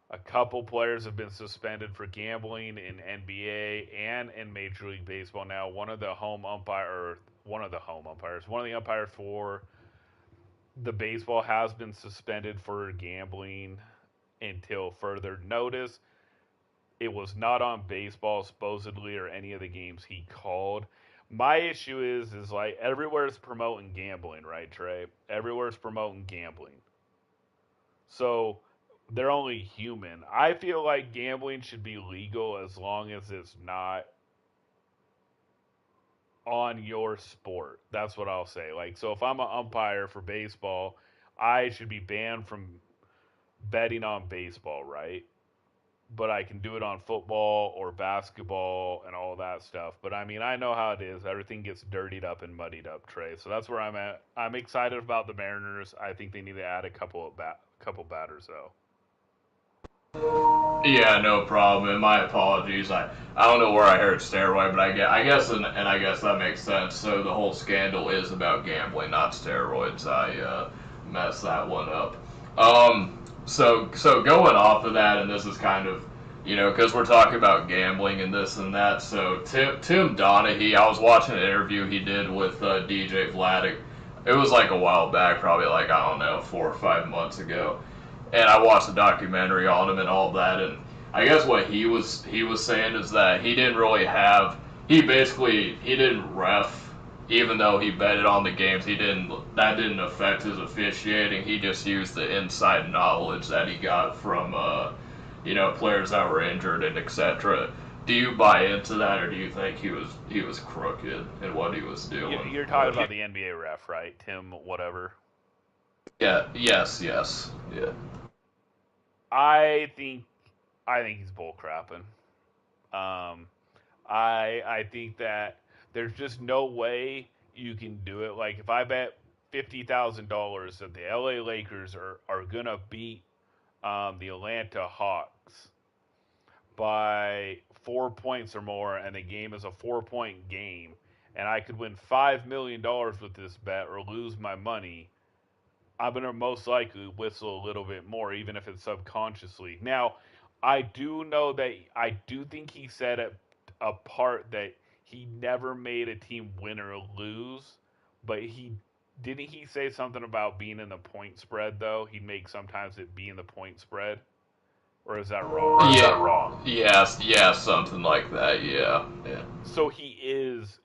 a couple players have been suspended for gambling in NBA and in Major League Baseball now. One of the umpires for the baseball has been suspended for gambling until further notice. It was not on baseball supposedly or any of the games he called. My issue is like everywhere's promoting gambling, right, Trey? Everywhere's promoting gambling. So they're only human. I feel like gambling should be legal as long as it's not on your sport. That's what I'll say. Like, so if I'm an umpire for baseball, I should be banned from betting on baseball, right? But I can do it on football or basketball and all that stuff. But I mean, I know how it is. Everything gets dirtied up and muddied up, Trey. So that's where I'm at. I'm excited about the Mariners. I think they need to add a couple batters though. Yeah, no problem. And my apologies. I don't know where I heard steroid, but I guess that makes sense. So the whole scandal is about gambling, not steroids. I messed that one up. So going off of that, and this is kind of because we're talking about gambling and this and that. So Tim Donaghy, I was watching an interview he did with DJ Vladik. It was like a while back, probably like I don't know 4 or 5 months ago, and I watched the documentary on him and all that. And I guess what he was saying is that he didn't really have he didn't ref, even though he betted on the games. That didn't affect his officiating. He just used the inside knowledge that he got from players that were injured and etc. Do you buy into that, or do you think he was crooked in what he was doing? You're talking about the NBA ref, right? Tim, whatever. Yeah. Yes. Yeah. I think he's bull crapping. Um, I think that there's just no way you can do it. Like if I bet $50,000 that the LA Lakers are gonna beat the Atlanta Hawks by 4 points or more, and the game is a 4 point game, and I could win $5 million with this bet or lose my money. I'm gonna most likely whistle a little bit more, even if it's subconsciously. Now, I do know that I do think he said a part that he never made a team win or lose, but he Didn't he say something about being in the point spread though? He'd make sometimes it be in the point spread, or is that wrong? Or is Yeah, that wrong? yes, yeah, something like that. Yeah, yeah. So he is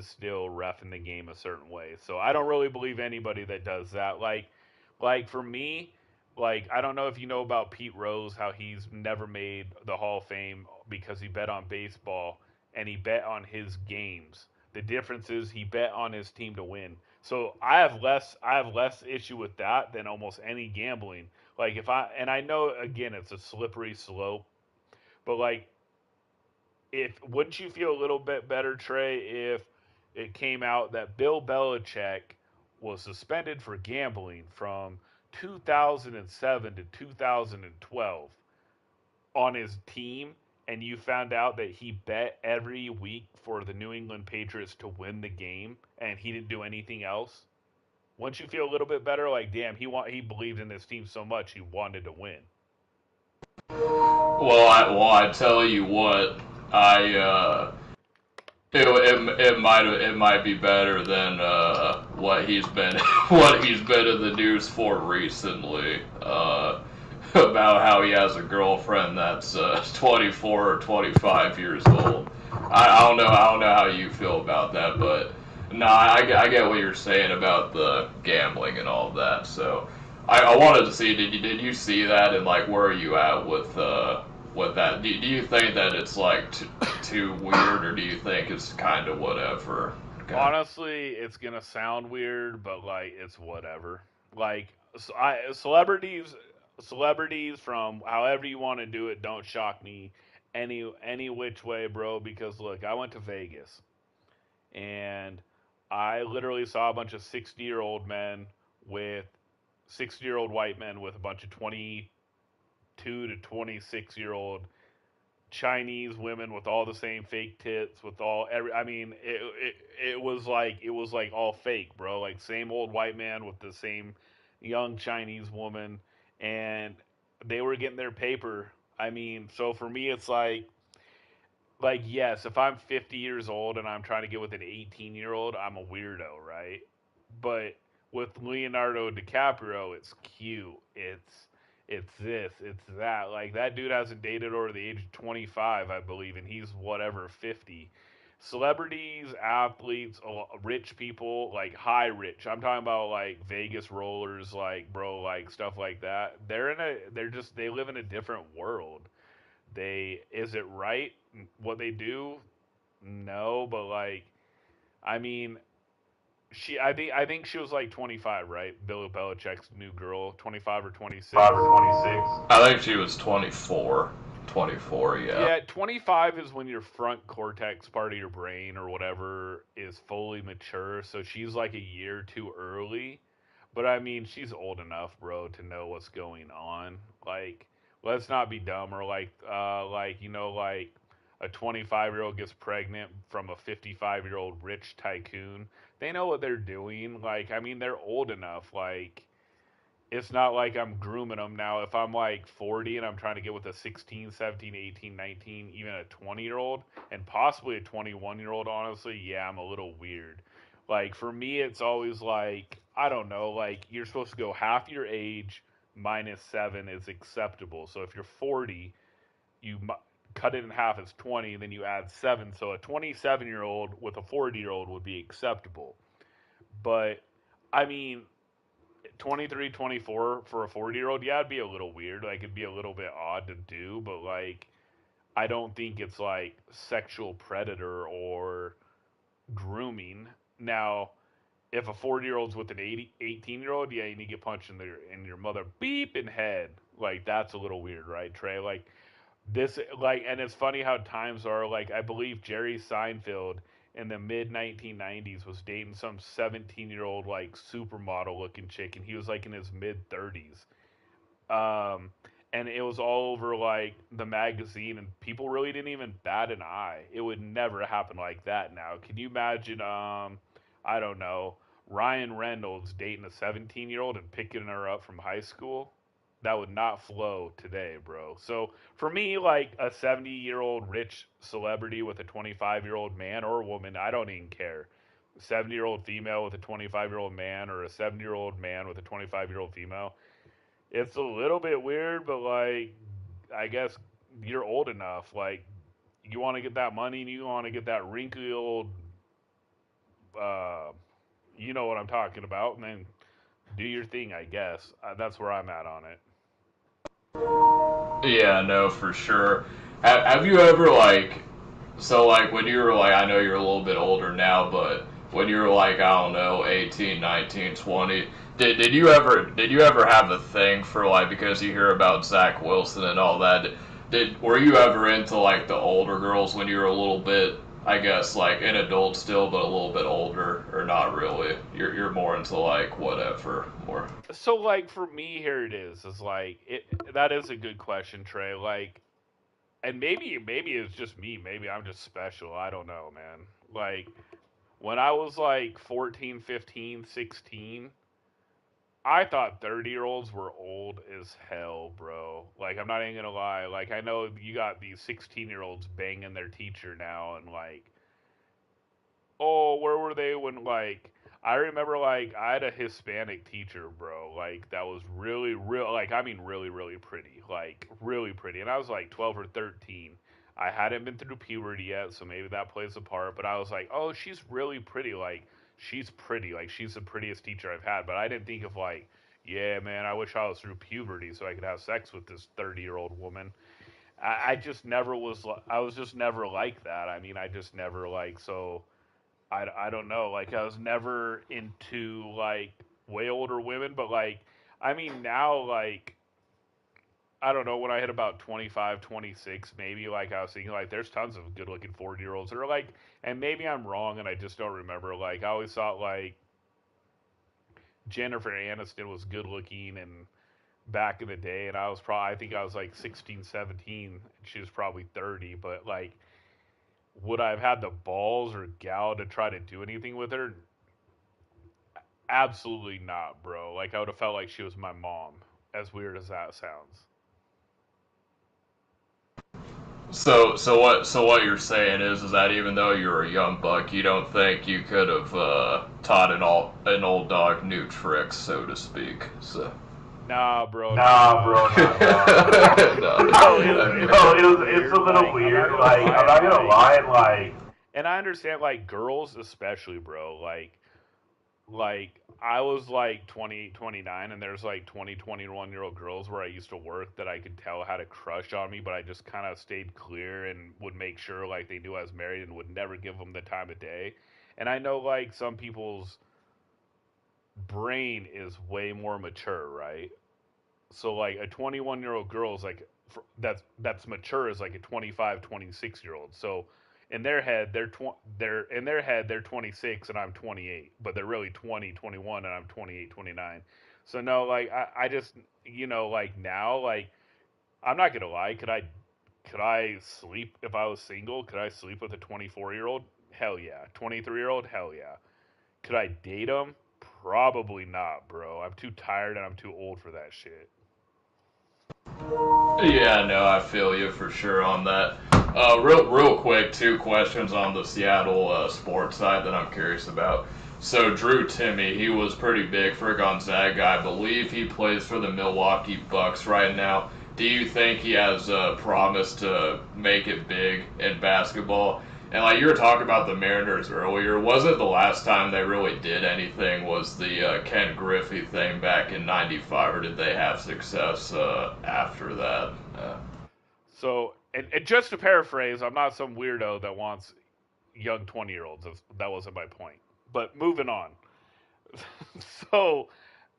still reffing the game a certain way. So I don't really believe anybody that does that. Like for me, like I don't know if you know about Pete Rose, how he's never made the Hall of Fame because he bet on baseball and he bet on his games. The difference is he bet on his team to win. So I have less issue with that than almost any gambling. Like if I and I know again it's a slippery slope, but like if wouldn't you feel a little bit better, Trey, if it came out that Bill Belichick was suspended for gambling from 2007 to 2012 on his team, and you found out that he bet every week for the New England Patriots to win the game, and he didn't do anything else? Wouldn't you feel a little bit better? Like, damn, he believed in this team so much he wanted to win. Well, I tell you what, I it might be better than what he's been what he's been in the news for recently. About how he has a girlfriend that's 24 or 25 years old. I don't know how you feel about that, but no, I get what you're saying about the gambling and all of that. So I wanted to see, did you see that, and like where are you at with that? Do you think that it's like too weird, or do you think it's kind of whatever? Okay. Honestly, it's gonna sound weird, but like it's whatever. Like celebrities from however you want to do it don't shock me any which way, bro. Because look, I went to Vegas and I literally saw a bunch of 60-year-old men with 60-year-old white men with a bunch of 22 to 26-year-old Chinese women with all the same fake tits, with all every. I mean, it was like all fake, bro. Like same old white man with the same young Chinese woman, and they were getting their paper. I mean, so for me, it's like yes, if I'm 50 years old and I'm trying to get with an 18-year-old, I'm a weirdo, right? But with Leonardo DiCaprio, it's cute. It's this, it's that. Like that dude hasn't dated over the age of 25, I believe, and he's whatever 50. Celebrities, athletes, rich people, like high rich. I'm talking about like Vegas rollers, like bro, like stuff like that. They live in a different world. Is it right what they do? No, but like I mean, I think she was like 25, right? Bill Belichick's new girl, 25 or 26. 5 or 26. I think she was 24. 24, yeah. Yeah, 25 is when your front cortex part of your brain or whatever is fully mature. So she's like a year too early. But I mean, she's old enough, bro, to know what's going on. Like, let's not be dumb or like a 25-year-old gets pregnant from a 55-year-old rich tycoon. They know what they're doing. Like, I mean, they're old enough. Like, it's not like I'm grooming them now. If I'm like 40 and I'm trying to get with a 16, 17, 18, 19, even a 20-year-old, and possibly a 21-year-old, honestly, yeah, I'm a little weird. Like, for me, it's always like, I don't know, like, you're supposed to go half your age minus 7 is acceptable. So if you're 40, you cut it in half as 20, then you add 7. So a 27-year-old with a 40-year-old would be acceptable. But, I mean, 23, 24 for a 40-year-old, yeah, it'd be a little weird. Like, it'd be a little bit odd to do, but, like, I don't think it's, like, sexual predator or grooming. Now, if a 40-year-old's with an 18-year-old, yeah, you need to get punched in your mother beeping head. Like, that's a little weird, right, Trey? Like, and it's funny how times are. Like, I believe Jerry Seinfeld in the mid 1990s was dating some 17-year-old like supermodel looking chick, and he was like in his mid 30s. Um, and it was all over like the magazine, and people really didn't even bat an eye. It would never happen like that now. Can you imagine? I don't know. Ryan Reynolds dating a 17-year-old and picking her up from high school, that would not flow today, bro. So for me, like a 70-year-old rich celebrity with a 25-year-old man or woman, I don't even care. 70-year-old female with a 25-year-old man, or a 70-year-old man with a 25-year-old female. It's a little bit weird, but like, I guess you're old enough. Like, you want to get that money and you want to get that wrinkly old, uh, you know what I'm talking about, and then do your thing, I guess. That's where I'm at on it. Yeah, no, for sure. Have you ever like, so like when you were like, I know you're a little bit older now, but when you were like, I don't know, 18, 19, 20, did you ever have a thing for like, because you hear about Zach Wilson and all that, were you ever into like the older girls when you were a little bit, I guess, like an adult still, but a little bit older, or not really? You're more into like whatever, more. So like for me, here it is like it. That is a good question, Trey. Like, and maybe it's just me. Maybe I'm just special. I don't know, man. Like when I was like 14, 15, 16, I thought 30-year-olds were old as hell, bro. Like, I'm not even gonna lie. Like, I know you got these 16-year-olds banging their teacher now, and like, oh, where were they when, like, I remember, like, I had a Hispanic teacher, bro. Like, that was really, real, like, I mean, really, really pretty. Like, really pretty. And I was like 12 or 13. I hadn't been through puberty yet, so maybe that plays a part. But I was like, oh, she's really pretty. Like, she's pretty. Like, she's the prettiest teacher I've had. But I didn't think of, like, yeah, man, I wish I was through puberty so I could have sex with this 30-year-old woman. I just never was, I was just never like that. I mean, I just never, like, so I don't know. Like, I was never into, like, way older women, but, like, I mean, now, like, I don't know, when I hit about 25, 26, maybe, like, I was thinking, like, there's tons of good looking 40-year-olds that are, like, and maybe I'm wrong and I just don't remember. Like, I always thought, like, Jennifer Aniston was good looking and back in the day, and I think I was, like, 16, 17, and she was probably 30, but, like, would I have had the balls or gal to try to do anything with her? Absolutely not, bro. Like, I would have felt like she was my mom, as weird as that sounds. So what you're saying is that even though you're a young buck, you don't think you could have taught an old dog new tricks, so to speak. So. Nah, bro, Nah, nah. bro, nah, No, no, it's a little Like, weird. Like, I'm not gonna lie, like, and I understand, like, girls especially, bro. Like I was like 28, 29, and there's like 20, 21-year-old girls where I used to work that I could tell had a crush on me, but I just kind of stayed clear and would make sure like they knew I was married and would never give them the time of day. And I know like some people's brain is way more mature, right? So like a 21-year-old girl is like that's mature is like a 25, 26-year-old. So in their head they're 26 and I'm 28, but they're really 20, 21 and I'm 28, 29. So no, like I just like now, like I'm not gonna lie, could I sleep if I was single? Could I sleep with a 24-year-old? Hell yeah. 23-year-old? Hell yeah. Could I date them? Probably not, bro. I'm too tired and I'm too old for that shit. Yeah, no, I feel you for sure on that. Real quick, two questions on the Seattle sports side that I'm curious about. So Drew Timmy, he was pretty big for Gonzaga. I believe he plays for the Milwaukee Bucks right now. Do you think he has promise to make it big in basketball? And like you were talking about the Mariners earlier, was it the last time they really did anything was the Ken Griffey thing back in '95, or did they have success after that? So, and just to paraphrase, I'm not some weirdo that wants young 20-year-olds. That wasn't my point. But moving on. So,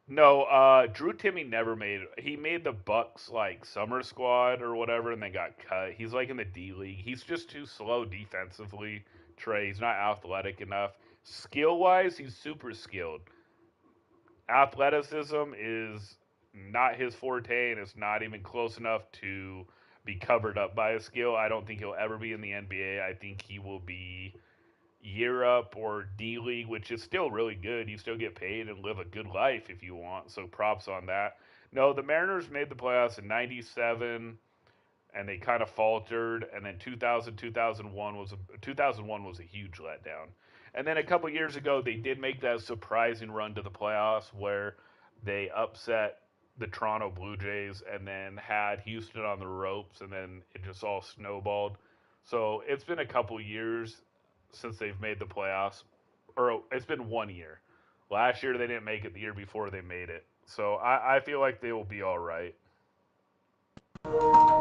no, Drew Timmy never made it. He made the Bucks like summer squad or whatever, and then got cut. He's like in the D League. He's just too slow defensively. Trey, he's not athletic enough. Skill wise, he's super skilled. Athleticism is not his forte, and it's not even close enough to be covered up by his skill. I don't think he'll ever be in the NBA. I think he will be Europe or D League, which is still really good. You still get paid and live a good life if you want. So props on that. No, the Mariners made the playoffs in '97 and they kind of faltered, and then 2001 was a huge letdown. And then a couple years ago, they did make that surprising run to the playoffs where they upset the Toronto Blue Jays and then had Houston on the ropes, and then it just all snowballed. So it's been a couple years since they've made the playoffs, or it's been 1 year. Last year they didn't make it. The year before they made it. So I feel like they will be all right.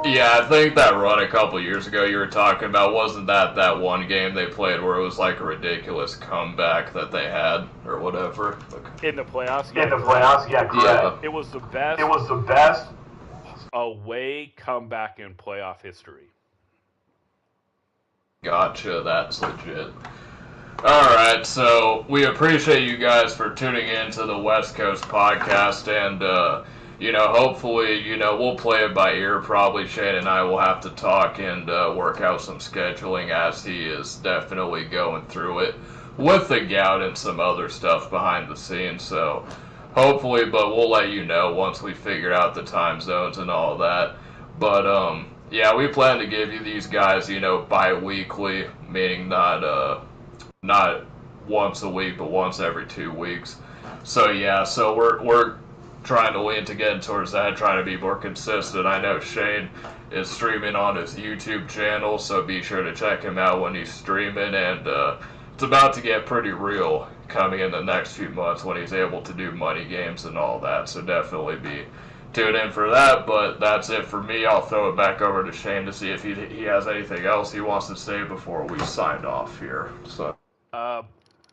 Yeah, I think that run a couple years ago you were talking about, wasn't that one game they played where it was like a ridiculous comeback that they had or whatever? In the playoffs, In the playoffs, yeah, correct. Yeah. it was the best. It was the best. Away comeback in playoff history. Gotcha, that's legit. Alright, so we appreciate you guys for tuning in to the West Coast Podcast, and, hopefully, we'll play it by ear. Probably Shane and I will have to talk and work out some scheduling as he is definitely going through it with the gout and some other stuff behind the scenes, so hopefully, but we'll let you know once we figure out the time zones and all that. But, yeah, we plan to give you these guys, bi-weekly, meaning not once a week, but once every 2 weeks. So yeah, so we're trying to lean to getting towards that, trying to be more consistent. I know Shane is streaming on his YouTube channel, so be sure to check him out when he's streaming. And it's about to get pretty real coming in the next few months when he's able to do money games and all that. So definitely be tuned in for that. But that's it for me. I'll throw it back over to Shane to see if he has anything else he wants to say before we sign off here. So.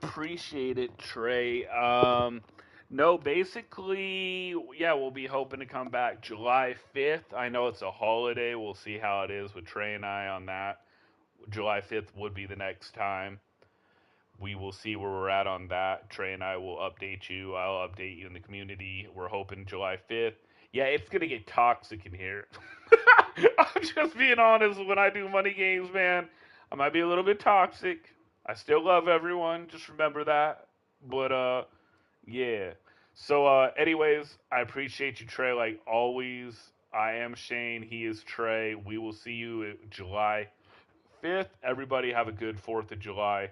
Appreciate it, Trey. No, basically, yeah, we'll be hoping to come back July 5th. I know it's a holiday. We'll see how it is with Trey and I on that. July 5th would be the next time. We will see where we're at on that. Trey and I will update you. I'll update you in the community. We're hoping July 5th. Yeah, it's going to get toxic in here. I'm just being honest. When I do money games, man, I might be a little bit toxic. I still love everyone. Just remember that. But, yeah. So, anyways, I appreciate you, Trey, like always. I am Shane. He is Trey. We will see you July 5th. Everybody have a good 4th of July.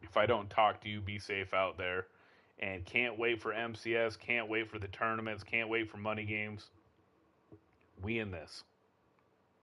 If I don't talk to you, be safe out there. And can't wait for MCS. Can't wait for the tournaments. Can't wait for money games. We in this.